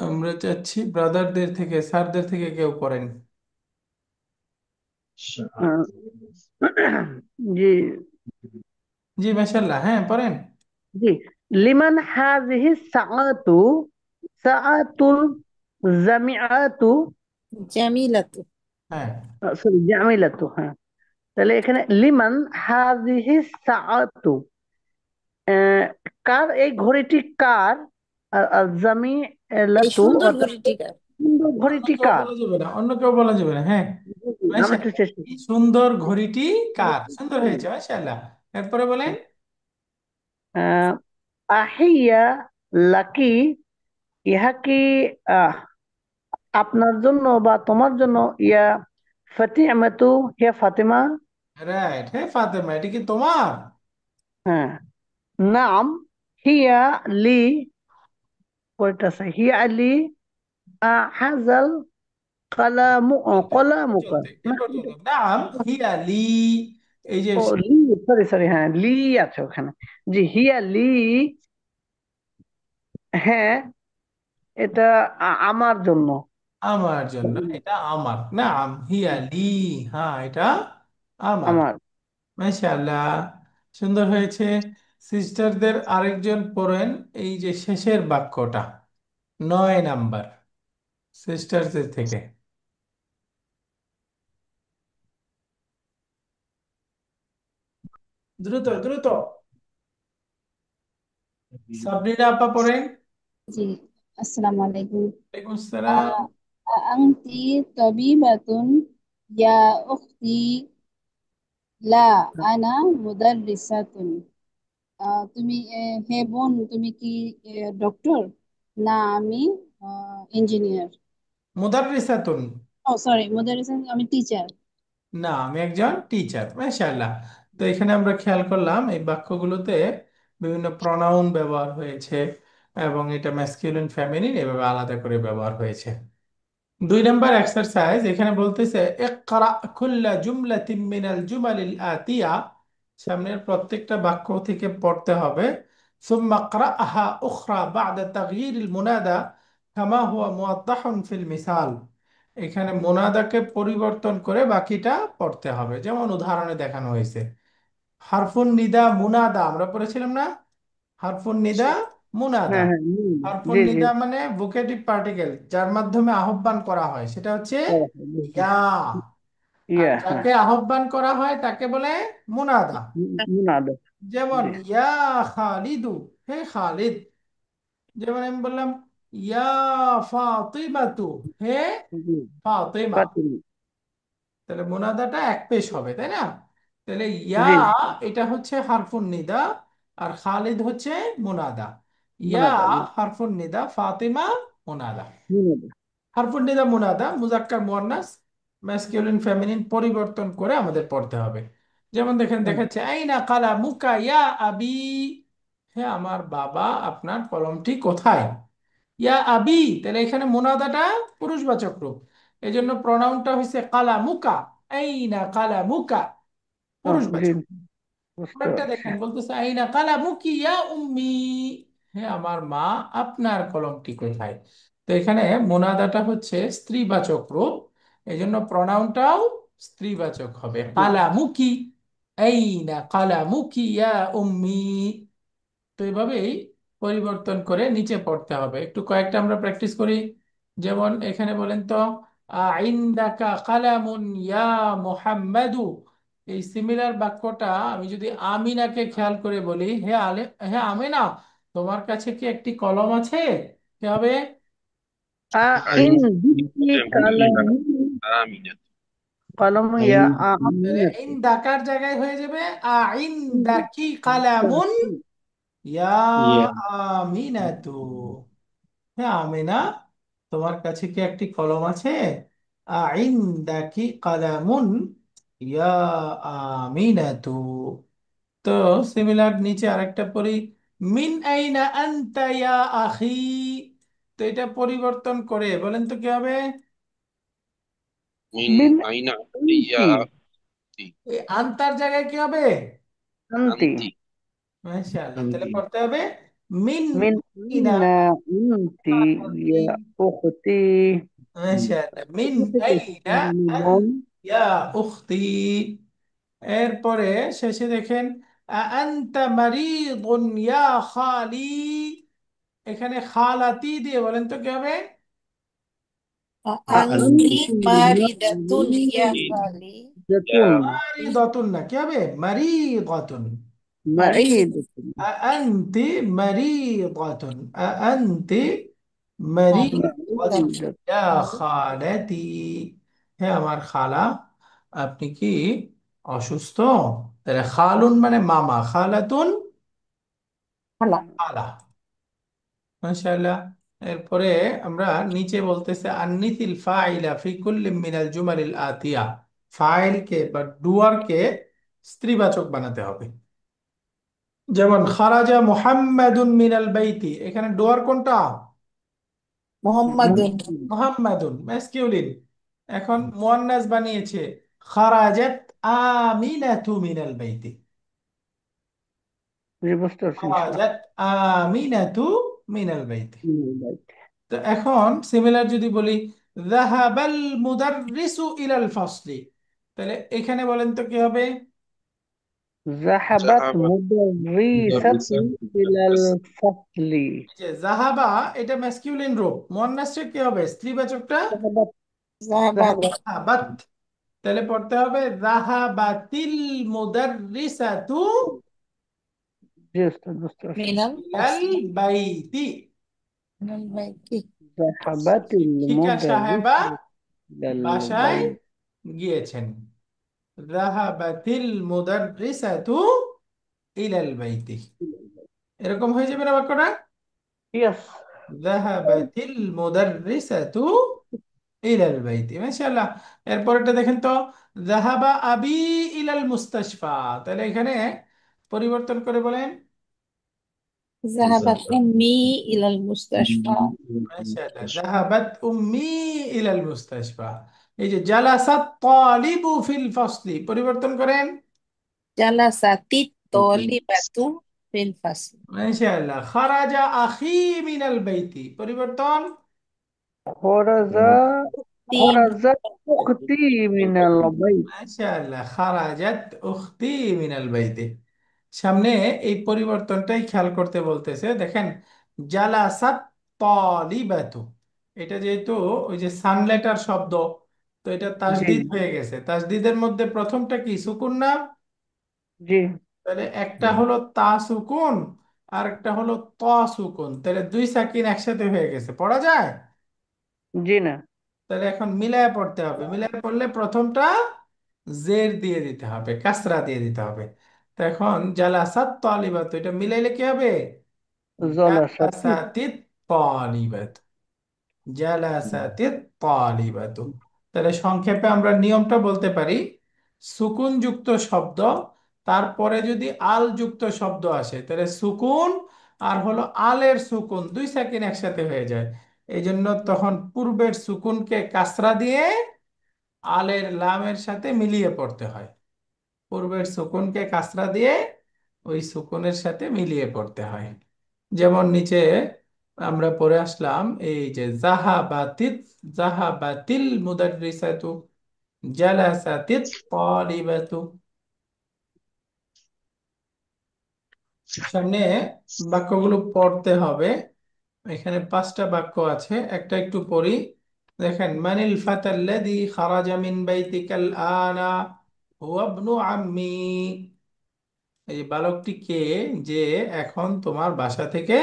আমরা চাচ্ছি ব্রাদারদের থেকে, স্যারদের থেকে কেউ পড়েন। আহ, সাআতু। জি। জি মাশাআল্লাহ, হ্যাঁ পড়েন। জি। লিমান হাযিহি সাআতু সাআতুল জামিআতু। জামিলাতু। হ্যাঁ, সরি, জামিলাতু, হ্যাঁ। তাহলে এখানে লিমান হাযিহি সাআতু, আহ, কার এই ঘড়িটি কার? আর আর এই জামিলাতু সুন্দর অর্থাৎ ঘড়িটিকার। সুন্দর অন্য ঘড়িটি কেউ কার? বলা যাবে না, অন্য কেউ বলা যাবে না, হ্যাঁ। জি, জি, আমরা একটু মাশাআল্লাহ, চেষ্টা এই করি। সুন্দর ঘড়িটি কার? সুন্দর হয়েছে, মাশাআল্লাহ। এরপরে বলেন। আহ, আহিয়া লাকি, ইহা কি আহ, আপনার জন্য বা তোমার জন্য? ইয়া ফাতিমাতু, হে ফাতেমা। রাইট, হ্যাঁ ফাতেমা, এটা কি তোমার? হ্যাঁ। নাম হিয়া লি, কয়টা আছে? হিয়া লি হাজাল কালামু, চলতে এ কলামুকা পর্যন্ত, এ না? পর্যন্ত নাম হিয়া লি। এই যে ও লি, সরি সরি, হ্যাঁ লি আছে ওখানে। জি, হিয়া লি, হ্যাঁ এটা আমার জন্য। আমার জন্য, এটা আমার নাম হিয়া লি, হ্যাঁ এটা আমার। আমার। মাশাআল্লাহ, সুন্দর হয়েছে। সিস্টারদের আরেকজন পড়েন এই যে শেষের বাক্যটা, 9 নাম্বার, সিস্টারদের থেকে দ্রুত দ্রুত। সাবরিনা আপা পড়েন। জি, আসসালামু আলাইকুম। ওয়ালাইকুম আসসালাম। আনতি তাবিবাতুন ইয়া উখতি? লা, আনা মুদাররিসাতুন। তুমি হে বোন, তুমি কি ডক্টর? না, আমি ইঞ্জিনিয়ার। মুদাররিসাতুন। ও সরি, মুদাররিসাতুন, আমি টিচার। না, আমি একজন টিচার। মাশাআল্লাহ। তো এখানে আমরা খেয়াল করলাম এই বাক্যগুলোতে বিভিন্ন প্রনাউন ব্যবহার হয়েছে, এবং এটা ম্যাসকিউলিন ফেমিনিন এভাবে আলাদা করে ব্যবহার হয়েছে। 2 নম্বর এক্সারসাইজ, এখানে বলতেছে ইকরা কুল্লা জুমলাতিন মিনাল জুমালিল আতিয়া, সামনের প্রত্যেকটা বাক্য থেকে পড়তে হবে। সুম্মা ক্রাআহা উখরা বা'দা তাগয়িরিল মুনাদা কামা হুয়া মুওয়াদ্দাহুন ফিল মিসাল। এখানে মুনাদাকে পরিবর্তন করে বাকিটা পড়তে হবে, যেমন উদাহরণে দেখানো হয়েছে। হারফুন নিদা মুনাদা আমরা পড়েছিলাম না? হারফুন নিদা মুনাদা। হ্যাঁ হ্যাঁ, হারফুন জি জি। নিদা মানে ভোকেটিভ পার্টিকেল, যার মাধ্যমে আহ্বান করা হয়, সেটা হচ্ছে ও, জি, জি। ইয়া। আর ইয়া, হ্যাঁ। যাকে আহ্বান করা হয় তাকে বলে মুনাদা। মুনাদা। যেমন জি ইয়া খালিদু, হে খালিদ। যেমন আমি বললাম ইয়া ফাতিমাতু, হে জি। ফাতিমা। ফাতিমা। তাহলে মুনাদাটা এক পেশ হবে, তাই না? তাহলে ইয়া, জি এটা হচ্ছে হারফুন নিদা। আর খালিদ হচ্ছে মুনাদা। ইয়া মুনাদা হারফুন নিদা, ফাতিমা মুনাদা। মুনাদা। হারফুন নিদা মুনাদা মুজাক্কার মুয়ান্নাস ম্যাসকিউলিন ফেমিনিন পরিবর্তন করে আমাদের পড়তে হবে। যেমন দেখেন, হুম, দেখাচ্ছে আইনা কালামুকা ইয়া আবি, হ্যাঁ আমার বাবা আপনার কলমটি কোথায়। ইয়া আবি, তাহলে এখানে মুনাদাটা পুরুষবাচক রূপ, এই জন্য প্রনাউনটা হয়েছে কালামুকা। আইনা কালামুকা, জি, পুরুষবাচক। বুঝতে পরেরটা পারছি। দেখেন, বলতেছে আইনা কালামুকি ইয়া উম্মি, হ্যাঁ আমার মা আপনার কলমটি কোথায়। তো এখানে মুনাদাটা হচ্ছে স্ত্রীবাচক রূপ, এই জন্য প্রনাউনটাও স্ত্রীবাচক হবে কালামুকি। আইনা কালামুকি ইয়া উম্মি। তো এইভাবেই পরিবর্তন করে নিচে পড়তে হবে। একটু কয়েকটা আমরা প্র্যাকটিস করি। যেমন এখানে বলেন তো, আইন্দাকা কালামুন ইয়া মুহাম্মাদু। এই সিমিলার বাক্যটা আমি যদি আমিনাকে খেয়াল করে বলি, হে আলে, হে আমিনা, তোমার কাছে কি একটি কলম আছে, কি হবে? عندي قلم আমিনা। قلم يا আইন তাহলে أمينة. ইন্দাকার জায়গায় হয়ে যাবে আইন্দাকি কালামুন ইয়া ইয়া আমিনাতু। হ্যাঁ আমিনা, তোমার কাছে কি একটি কলম আছে? আইন্দাকি কালামুন ইয়া আমিনাতু। তো সিমিলার নিচে আরেকটা পড়ি, মিন আইনা আনতা ইয়া আখি। তো এটা পরিবর্তন করে বলেন তো কি হবে? মিন من আইনা أنت ইয়া আতি। এই আনতার জায়গায় কি হবে? أنت আন্তি। মাশাআল্লাহ, তাহলে আন্তি পড়তে হবে মিন من আইনা أين أنت আনতি। يا أختي. মাশাআল্লাহ, মিন কোথা থেকে এসেছেন আইনা আমার আন বোন? ইয়া উখতি। এরপরে শেষে দেখেন, আনতা মারিদুন ইয়া খালি। এখানে খালাতি দিয়ে বলেন তো কি হবে? আন্তি أأنت باردة يا خالي؟ ইয়া مريضة মারিদাতুন না, কি হবে? মারিদাতুন। معيدة أأنت مريضة، أأنت مريضة معيدة. يا خالتي، হে আমার খালা, আপনি কি অসুস্থ? তাহলে খালুন মানে মামা, খালাতুন هلا. খালা। মাশাআল্লাহ। এরপরে আমরা নিচে বলতেছে আন্নিতিল ফাইলা ফি কুল্লি মিনাল জুমালিল আতিয়া। ফাইলকে বা ডুয়ারকে স্ত্রীবাচক বানাতে হবে। যেমন খারাজা মুহাম্মাদুন মিনাল বাইতি, এখানে ডুয়ার কোনটা? محمد মুহাম্মাদুন ম্যাসকিউলিন। এখন মুয়ান্নাস বানিয়েছে, খারাজাত আমিনাতু মিনাল বাইতি। জি, বুঝতে পারছি ইনশাআল্লাহ। খারাজাত আমিনাতু মিনাল বাইতি। রাইট। তো এখন সিমিলার যদি বলি, যাহাবাল মুদাররিসু ইলাল ফাসলি, তাহলে এখানে বলেন তো কি হবে? ذهبت জাহাবা مدرسة মুদাররিসাত إلى মুদাররিস। الفصل. এই যে জাহাবা, এটা ম্যাসকিউলিন রূপ, মুয়ান্নাসটা কি হবে, স্ত্রীবাচকটা? ذهبت ذهبت ذهبت জাহাবাত। তাহলে পড়তে হবে জাহাবাতিল মুদাররিসাতু জি উস্তাদ, বুঝতে পারছি। من ইলাল الفصل বাইতি। من البيت. ذهبت শিক্ষিকা সাহেবা المدرسة إلى বাসায় البيت. গিয়েছেন। যাহাবাতিল মুদাররিসাতু ইলাল বাইতি, এরকম হয়ে যাবে না বাক্যটা? يس. যাহাবাতিল মুদাররিসাতু ইলাল বাইতি, মাশাআল্লাহ। এরপরটা দেখেন তো, যাহাবা আবি ইলাল মুস্তাশফা, তাহলে এখানে পরিবর্তন করে বলেন। ذهبت জাহাবা أمي إلى المستشفى. মাশাআল্লাহ, যাহাবাত উম্মি ইলাল মুস্তাশফা। এই যে জালাসাত তালিবু ফিল ফাসলি, পরিবর্তন করেন। جلست الطالبة في الفصل. মাশাআল্লাহ, খারাজা আখি মিনাল বাইতি, পরিবর্তন। خرج تيم خرجت أختي من البيت. মাশাআল্লাহ, খারাজাত উখতি মিনাল বাইতি। সামনে এই পরিবর্তনটাই খেয়াল করতে বলতেছে, দেখেন জালাসাত তালিবাতু, এটা যেহেতু ওই যে সানলেটার শব্দ, তো এটা জি তাসদিদ হয়ে গেছে। তাসদিদের মধ্যে প্রথমটা কি, সুকুন না? জি তাহলে একটা হলো তা সুকুন, আর একটা হলো ত সুকুন, তাহলে দুই সাকিন একসাথে হয়ে গেছে, পড়া যায়? জি না। তাহলে এখন মিলায় পড়তে হবে। মিলায় পড়লে প্রথমটা জের দিয়ে দিতে হবে, কাসরা দিয়ে দিতে হবে। তো এখন জালাসাত তালিবাতু এটা মিলাইলে কি হবে? জলাসাতি জালাসাতিত তালিবাতু, জালাসাতিত তালিবাতু। তাহলে সংক্ষেপে আমরা নিয়মটা বলতে পারি, সুকুন যুক্ত শব্দ, তারপরে যদি আল যুক্ত শব্দ আসে তাহলে সুকুন আর হলো আলের সুকুন দুই সেকেন্ড একসাথে হয়ে যায়। এই জন্য তখন পূর্বের সুকুনকে কাসরা দিয়ে আলের লামের সাথে মিলিয়ে পড়তে হয়। পূর্বের সুকুনকে কাসরা দিয়ে ওই সুকুনের সাথে মিলিয়ে পড়তে হয়। যেমন নিচে আমরা পড়ে আসলাম, এই যে জাহাবাতিত, জাহাবাতিল মুদাররিসাতু, জালাসাতিত তালিবাতু। সামনে বাক্যগুলো পড়তে হবে। এখানে 5টা বাক্য আছে, একটা একটু পড়ি। দেখেন, মানিল ফাতাল্লাযী খারাজা মিন বাইতিকাল আনা হুয়া ইবনু আম্মি। এই বালকটি কে যে এখন তোমার বাসা থেকে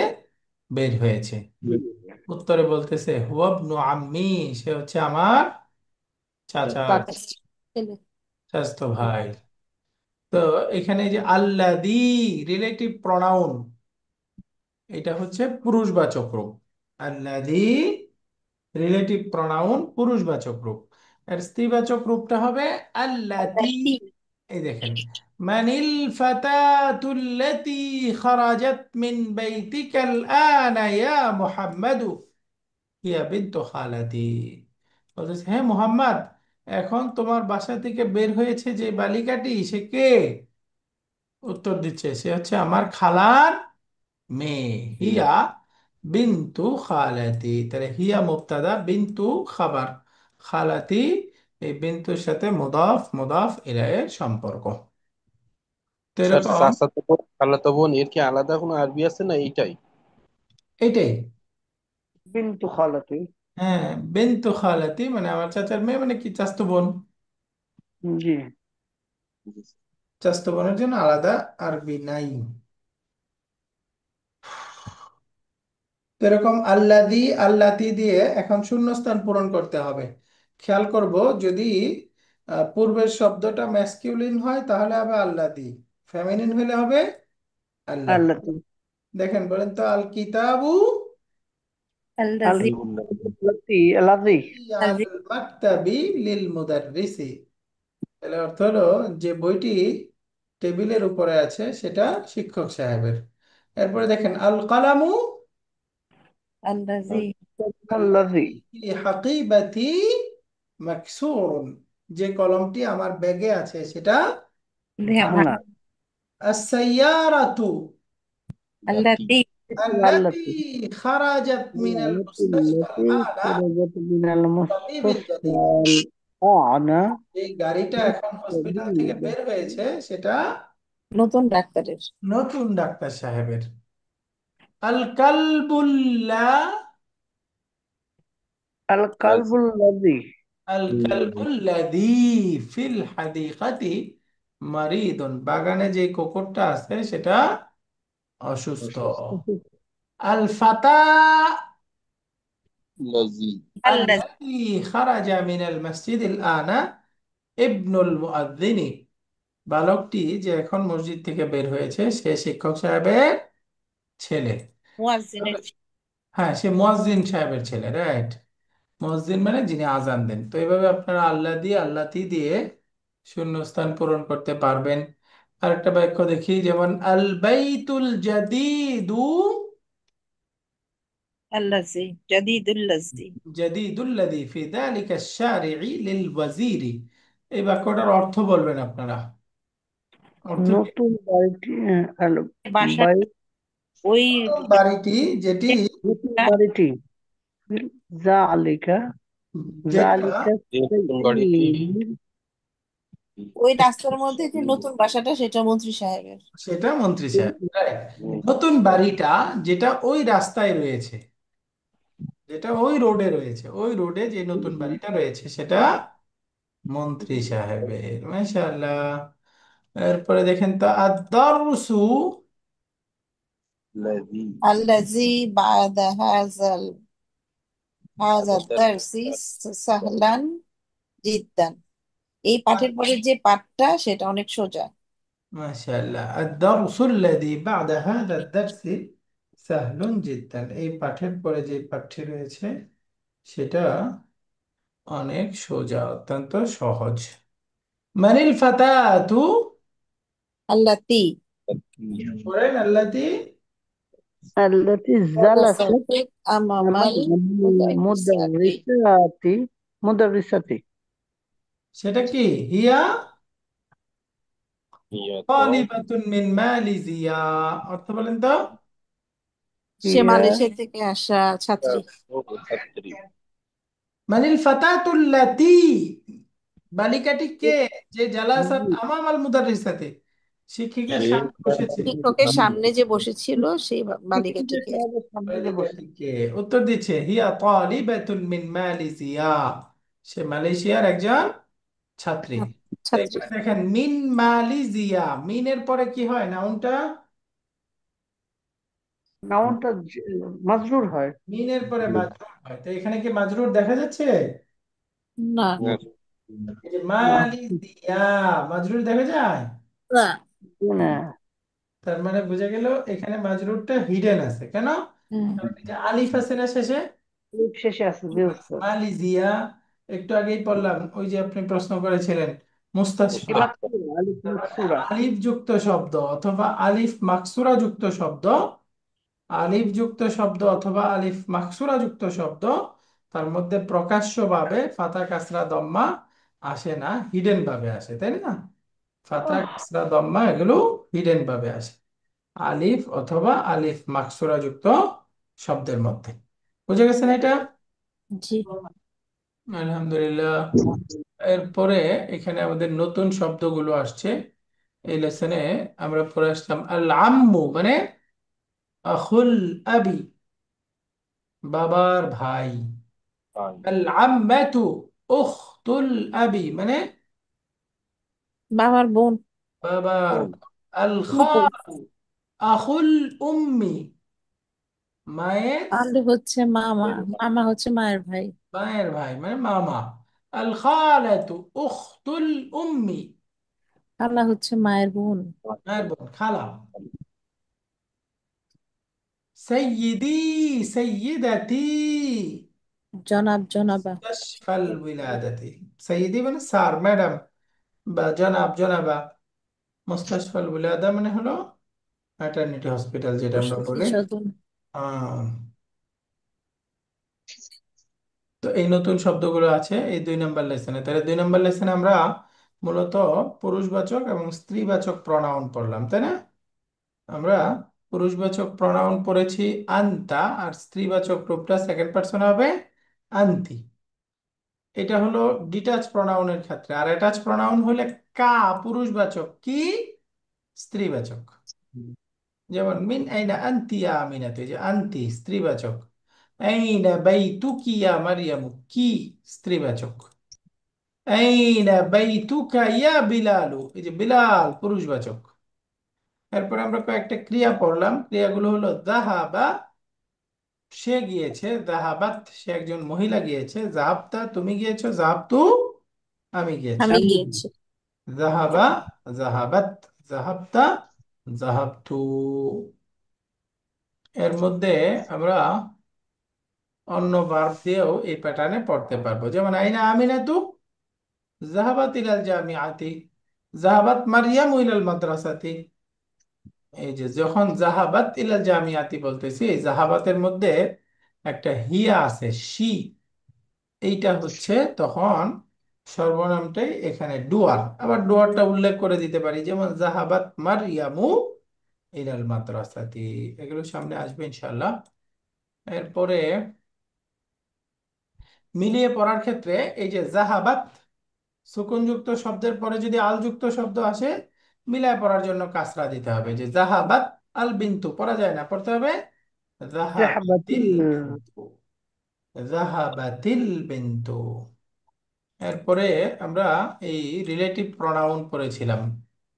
বের হয়েছে? উত্তরে বলতেছে হুয়া ইবনু আম্মি, সে হচ্ছে আমার চাচার চাচা। ছেলে। চাচাতো ভাই। তো এখানে যে আল্লাযী রিলেটিভ প্রনাউন, এটা হচ্ছে পুরুষবাচক রূপ। আল্লাযী রিলেটিভ প্রনাউন পুরুষবাচক রূপ। এর স্ত্রীবাচক রূপটা হবে আল্লাতী। আল্লাতি। এই দেখেন, মানিল ফাতাতুল্লাতী খারাজাত মিন বাইতিকাল আনা ইয়া মুহাম্মাদু হিয়া বিনতু খালাতি। বলতেছে, হ্যাঁ মুহাম্মদ, এখন তোমার বাসা থেকে বের হয়েছে যে বালিকাটি, সে কে? উত্তর দিচ্ছে, সে হচ্ছে আমার খালার মেয়ে। হিয়া বিন্তু খালাতি, তাহলে হিয়া মুবতাদা, বিন্তু খাবার, খালাতি এই বিন্তুর সাথে মুদাফ মুদাফ ইলাইহির সম্পর্ক। তো স্যার, এরকম চাচাতো বোন খালাতো বোন এর কি আলাদা কোনো আরবি আছে না এইটাই? এটাই। বিন্তু খালাতি। হ্যাঁ, বিন্তু খালাতি মানে আমার চাচার মেয়ে, মানে কি চাচাতো বোন। জি। চাচাতো বোনের জন্য আলাদা আরবি নাই। তো এরকম আল্লাদি আল্লাতি দিয়ে এখন শূন্যস্থান পূরণ করতে হবে। খেয়াল করব, যদি পূর্বের শব্দটা ম্যাসকিউলিন হয় তাহলে হবে আল্লাদি, ফেমিনিন হলে হবে আল্লাতি। আল্লাতি। দেখেন, বলেন তো, আল কিতাবু আল আল্লাজি। লাতি লাজি। আল মাকতাবি লিল মুদাররিসি। তাহলে অর্থ হলো, যে বইটি টেবিলের উপরে আছে সেটা শিক্ষক সাহেবের। এরপরে দেখেন, আল কালামু আল্লাজি। আল্লাজি। আল্লাযী ফি হাকিবাতি মাকসুরুন, যে কলমটি আমার ব্যাগে আছে সেটা ভাঙা। ভাঙা। আস-সাইয়ারাতু লাতি। আল্লাতি। আল্লাতী আল্লাতি। খারাজাত মিনাল মুস্তাশফাল التي আলা خرجت من তাবিবিল المستشفى জাদীদ, الأعنى এই গাড়িটা এখন হসপিটাল থেকে بالجديد. বের হয়েছে সেটা নতুন ডাক্তারের। নতুন ডাক্তার সাহেবের। আল কালবুল্লা, القلب الذي আল কালবুল্লাযী ফিল হাদিকাতি মারিদুন, বাগানে যে কুকুরটা আছে সেটা অসুস্থ। আল ফাতা লাজি। আল্লাজি। আল্লাযী খারাজা মিনাল মসজিদিল আনা ইবনুল মুআদ্দিনি, বালকটি যে এখন মসজিদ থেকে বের হয়েছে সে শিক্ষক সাহেবের ছেলে। মুয়াজ্জিনের ছেলে। হ্যাঁ, সে মুয়াজ্জিন সাহেবের ছেলে, রাইট। মুয়াজ্জিন মানে যিনি আজান দেন। তো এইভাবে আপনারা আল্লাহ দিয়ে আল্লাতি দিয়ে শূন্যস্থান পূরণ করতে পারবেন। আরেকটা বাক্য দেখি, যেমন আল বাইতুল জাদিদু আল্লাজি জাদিদুল্লাজি। জাদিদুল্লাযী ফি যালিকা আশ-শারি'i লিল ওয়াজিরি। এই বাক্যটার অর্থ বলবেন আপনারা। অর্থ কি? নতুন বাড়িটি বাসাটা বাড়ি ওই বাড়িটি যেটি, নতুন বাড়িটি জালিকা যেটা জালিকা এই নতুন বাড়িটি ওই রাস্তার মধ্যে যে নতুন বাসাটা সেটা মন্ত্রী সাহেবের। সেটা মন্ত্রী সাহেব, রাইট। নতুন বাড়িটা যেটা ওই রাস্তায় রয়েছে, যেটা ওই রোডে রয়েছে, ওই রোডে যে নতুন বাড়িটা রয়েছে সেটা মন্ত্রী সাহেবের। মাশাআল্লাহ। এরপরে দেখেন তো, আদ-দারসু লাজি। আল্লাজি বাদা হাজাল হাজা আদাদার। দারসি সাহলান জিদ্দান। এই পাঠের পরে যে পাঠটা সেটা অনেক সোজা। মাশাআল্লাহ। الدرس الذي بعد هذا الدرس سهل جدا। এই পাঠের পরে যে পাঠটি রয়েছে সেটা অনেক সোজা, অত্যন্ত সহজ। মানিল ফাতাতু, التي পড়েন আল্লাতি। التي جلست جلست أمام أمام المدرسة مدرستي সেটা কি? হিয়া هي তালিবাতুন মিন মালয়েশিয়া। অর্থ বলেন তো। সে هي মালয়েশিয়া থেকে আসা ছাত্রী। ছাত্রী। মানিল ফাতাতুল্লাতি, বালিকাটি কে? যে জালাসাত আমামাল মুদাররিসাতে, শিক্ষিকার সে সামনে বসেছে। শিক্ষকের সামনে যে বসেছিল সেই বালিকাটিকে। সামনে বলে যে যে বসে কে উত্তর দিচ্ছে, হিয়া তালিবাতুন মিন মালয়েশিয়া, সে মালয়েশিয়ার একজন ছাত্রী। তো ছাত্রী। এখানে দেখেন মিন মালয়েশিয়া, মিনের পরে কি হয় নাউনটা? নাউনটা মাজরুর হয়। মিনের পরে মাজরুর হয়। তো এখানে কি মাজরুর দেখা যাচ্ছে? না। এই যে না, মালয়েশিয়া, মাজরুর দেখা যায়? না। না, তার মানে বোঝা গেল এখানে মাজরুরটা হিডেন আছে। কেন? হুম। কারণ এই যে আলিফ আছে না শেষে, লিপ শেষে আছে জি স্যার। মালয়েশিয়া। একটু আগেই পড়লাম, ওই যে আপনি প্রশ্ন করেছিলেন কি মুস্তাশফা। মাকসুরা আলিফ তার মানে মাকসুরা। আলিফ যুক্ত শব্দ অথবা আলিফ মাকসুরা যুক্ত শব্দ, আলিফ যুক্ত শব্দ অথবা আলিফ মাকসুরা যুক্ত শব্দ, তার মধ্যে প্রকাশ্যভাবে ফাতা কাসরা দম্মা আসে না, হিডেন ভাবে আসে, তাই না? ফাতা কাসরা দম্মা এগুলো হিডেন ভাবে আসে আলিফ অথবা আলিফ মাকসুরা যুক্ত শব্দের মধ্যে। বুঝে গেছেন এটা? জি। আলহামদুলিল্লাহ। এরপরে এখানে আমাদের নতুন শব্দগুলো আসছে এই লেসনে। আমরা পড়ে আসলাম আল আম্মু মানে আখুল আবি, বাবার ভাই। আল আম্মাতু উখতুল আবি মানে বাবার বোন। বাবার বোন। বোন। আল ফুপু। খালু আখুল উম্মি, মায়ের আলু হচ্ছে মামা, মামা হচ্ছে মায়ের ভাই। মায়ের ভাই মানে মামা। আল খালাতু উখতুল উম্মি, খালা হচ্ছে মায়ের বোন। মায়ের বোন খালা। সৈয়দি সৈয়দাতি জনাব জনাবা। মুস্তাশফাল উইলাদাতি, সৈয়দি মানে স্যার ম্যাডাম, বা জনাব জনাবা। মুস্তাশফাল উলাদা মানে হলো ম্যাটারনিটি হসপিটাল, যেটা আমরা প্রসূতি বলি। সদন। আহ, তো এই নতুন শব্দগুলো আছে এই 2 নম্বর লেসনে। তাহলে 2 নম্বর লেসনে আমরা মূলত পুরুষবাচক এবং স্ত্রীবাচক প্রনাউন পড়লাম, তাই না? আমরা পুরুষবাচক প্রনাউন পড়েছি আন্তা, আর স্ত্রীবাচক রূপটা সেকেন্ড পারসন হবে আন্তি। এটা হলো ডিটাচ প্রনাউনের ক্ষেত্রে। আর অ্যাটাচ প্রনাউন হলে কা পুরুষবাচক, কি স্ত্রীবাচক। যেমন মিন আইনা আনতি ইয়া আমিনাতু, এই যে আনতি স্ত্রীবাচক। আইনা বাইতুকি ইয়া মারিয়ামু, কি স্ত্রীবাচক। আইনা বাইতুকা ইয়া বিলালু, এই যে বিলাল পুরুষবাচক। এরপর আমরা কয়েকটা ক্রিয়া পড়লাম, ক্রিয়াগুলো হলো যাহাবা সে গিয়েছে, যাহাবাত সে একজন মহিলা গিয়েছে, যাহাবতা তুমি গিয়েছো, যাহাবতু আমি গিয়েছি। আমি আমি গিয়েছি। যাহাবা যাহাবাত যাহাবতা যাহাবতু। এর মধ্যে আমরা অন্য ভার্ব দিয়েও এই প্যাটার্নে পড়তে পারবো। যেমন আইনা আমিনাতু যাহাবাত ইলাল জামিআতি, যাহাবাত মারইয়ামু ইলাল মাদ্রাসাতি। এই যে যখন জাহাবাত ইলাল জামিআতি বলতেছি, এই জাহাবাতের মধ্যে একটা হিয়া আছে, শি, এইটা হচ্ছে তখন সর্বনামটাই এখানে ডুয়ার। আবার ডুয়ারটা উল্লেখ করে দিতে পারি, যেমন জাহাবাত মারইয়ামু ইলাল মাদ্রাসাতি। এগুলো সামনে আসবে ইনশাআল্লাহ। এরপরে মিলিয়ে পড়ার ক্ষেত্রে এই যে জাহাবাত সুকুনযুক্ত শব্দের পরে যদি আল যুক্ত শব্দ আসে, মিলায় পড়ার জন্য কাসরা দিতে হবে। যে জাহাবাত আল বিন্তু পড়া যায় না, পড়তে হবে জাহাবাতিল জাহাবাতিল বিন্তু, জাহাবাতিল বিন্তু। এরপরে আমরা এই রিলেটিভ প্রনাউন পড়েছিলাম।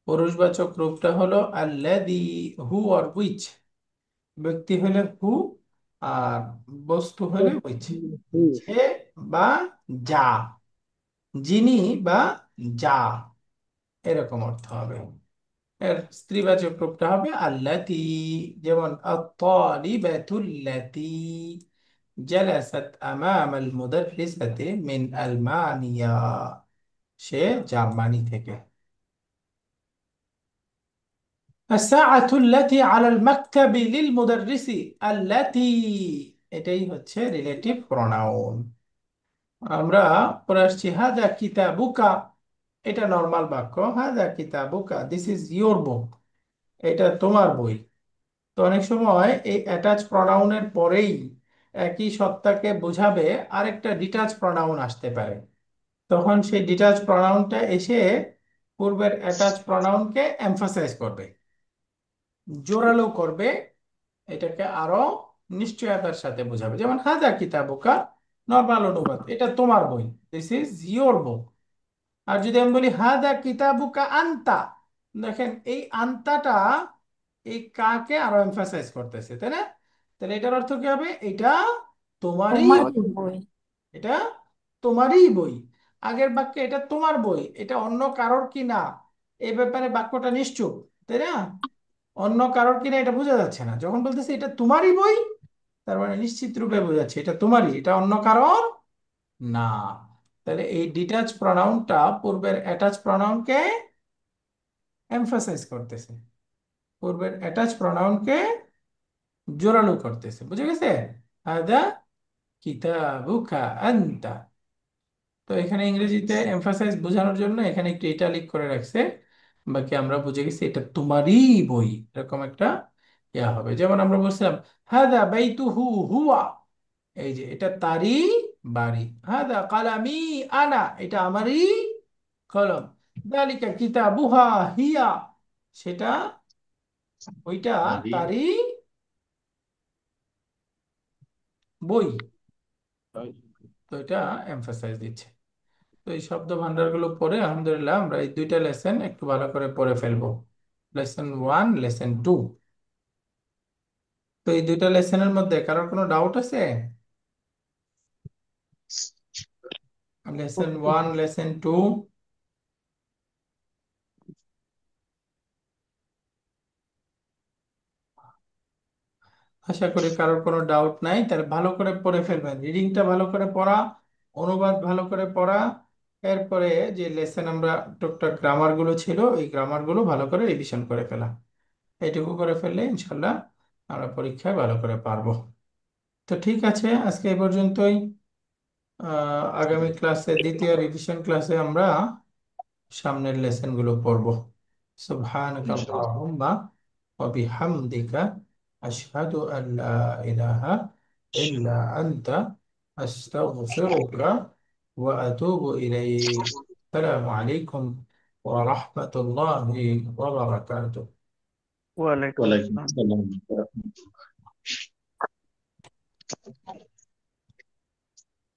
পুরুষবাচক রূপটা হলো আল্লাযী, হু অর হুইচ। ব্যক্তি হলে হু, আর বস্তু হলে হুইচ। যে বা যা, যিনি বা যা, এরকম অর্থ হবে। এর স্ত্রীবাচক রূপটা হবে আল্লাতী। যেমন আত-তালিবাতুল্লাতী জালাসাত আমামাল মুদাররিসাতি মিন আলমানিয়া, সে জার্মানি থেকে। আস-সাআতুল্লাতী আলাল মাকতাবি লিল মুদাররিসি আল্লাতী, এটাই হচ্ছে রিলেটিভ প্রোনাউন। আমরা পরে আসছি হাদা কিতাবুকা, এটা নর্মাল বাক্য। হাদা কিতাবুকা, দিস ইজ ইয়োর বুক, এটা তোমার বই। তো অনেক সময় এই অ্যাটাচ প্রনাউনের পরেই একই সত্তাকে বোঝাবে আরেকটা ডিটাচ প্রনাউন আসতে পারে। তখন সেই ডিটাচ প্রনাউনটা এসে পূর্বের অ্যাটাচ প্রনাউনকে এমফাসাইজ করবে, জোরালো করবে, এটাকে আরো নিশ্চয়তার সাথে বোঝাবে। যেমন হাজা কিতাবুকা, নর্মাল অনুবাদ, এটা তোমার বই, দিস ইজ ইয়োর বুক। আর যদি আমি বলি হাদা কিতাবুকা আনতা, দেখেন এই আনতাটা এই কাকে আরো এমফাসাইজ করতেছে, তাই না? তাহলে এটার অর্থ কি হবে? এটা তোমারই তোমার বই, বই। এটা তোমারই বই। আগের বাক্যে এটা তোমার বই, এটা অন্য কারোর কি না, এই ব্যাপারে বাক্যটা নিশ্চুপ, তাই না? অন্য কারোর কিনা এটা বোঝা যাচ্ছে না। যখন বলতেছে এটা তোমারই বই, তার মানে নিশ্চিত রূপে বোঝাচ্ছে এটা তোমারই, এটা অন্য কারোর না। তাহলে এই ডিটাচ প্রনাউনটা পূর্বের অ্যাটাচ প্রনাউনকে এমফাসাইজ করতেছে, পূর্বের অ্যাটাচ প্রনাউনকে জোরালো করতেছে। বুঝে গেছে? হাদা কিতাবুকা আনতা। তো এখানে ইংরেজিতে এমফাসাইজ বোঝানোর জন্য এখানে একটু ইটালিক করে রাখছে, বাকি আমরা বুঝে গেছি এটা তোমারই বই, এরকম একটা ইয়া হবে। যেমন আমরা বলছিলাম হাদা বাইতুহু হুয়া, এই যে এটা তারই বাড়ি। হাদা কালামি আনা, এটা আমারই কলম। দালিকা কিতাবুহা হিয়া, সেটা ওইটা তারই তারই বই। তো এটা এমফাসাইজ দিচ্ছে। তো এই শব্দ ভান্ডারগুলো পড়ে আলহামদুলিল্লাহ আমরা এই দুইটা লেসন একটু ভালো করে পড়ে ফেলবো, লেসন 1, লেসন 2। তো এই দুইটা লেসনের মধ্যে কারোর কোনো ডাউট আছে? লেসন 1, লেসন 2, আশা করি কারোর কোনো ডাউট নাই। তাহলে ভালো করে পড়ে ফেলবেন, রিডিংটা ভালো করে পড়া, অনুবাদ ভালো করে পড়া, এরপরে যে লেসন আমরা টুকটাক গ্রামারগুলো ছিল এই গ্রামারগুলো ভালো করে রিভিশন করে ফেলা। এইটুকু করে ফেললে ইনশাল্লাহ আমরা পরীক্ষায় ভালো করে পারবো। তো ঠিক আছে, আজকে এই পর্যন্তই। আগামী ক্লাসে, দ্বিতীয় রিভিশন ক্লাসে আমরা সামনের লেসনগুলো পড়ব। সুবহানাকা ইনশাআল্লাহ। আল্লাহুম্মা ওয়া বিহামদিকা আশহাদু আল লা ইলাহা ইল্লা আনতা আস্তাগফিরুকা ওয়া আতুবু ইলাইক। আসসালামু আলাইকুম ওয়া রাহমাতুল্লাহি ওয়া বারাকাতুহু। ওয়ালাইকুম ওয়ালাইকুম আসসালাম। আসসালাম।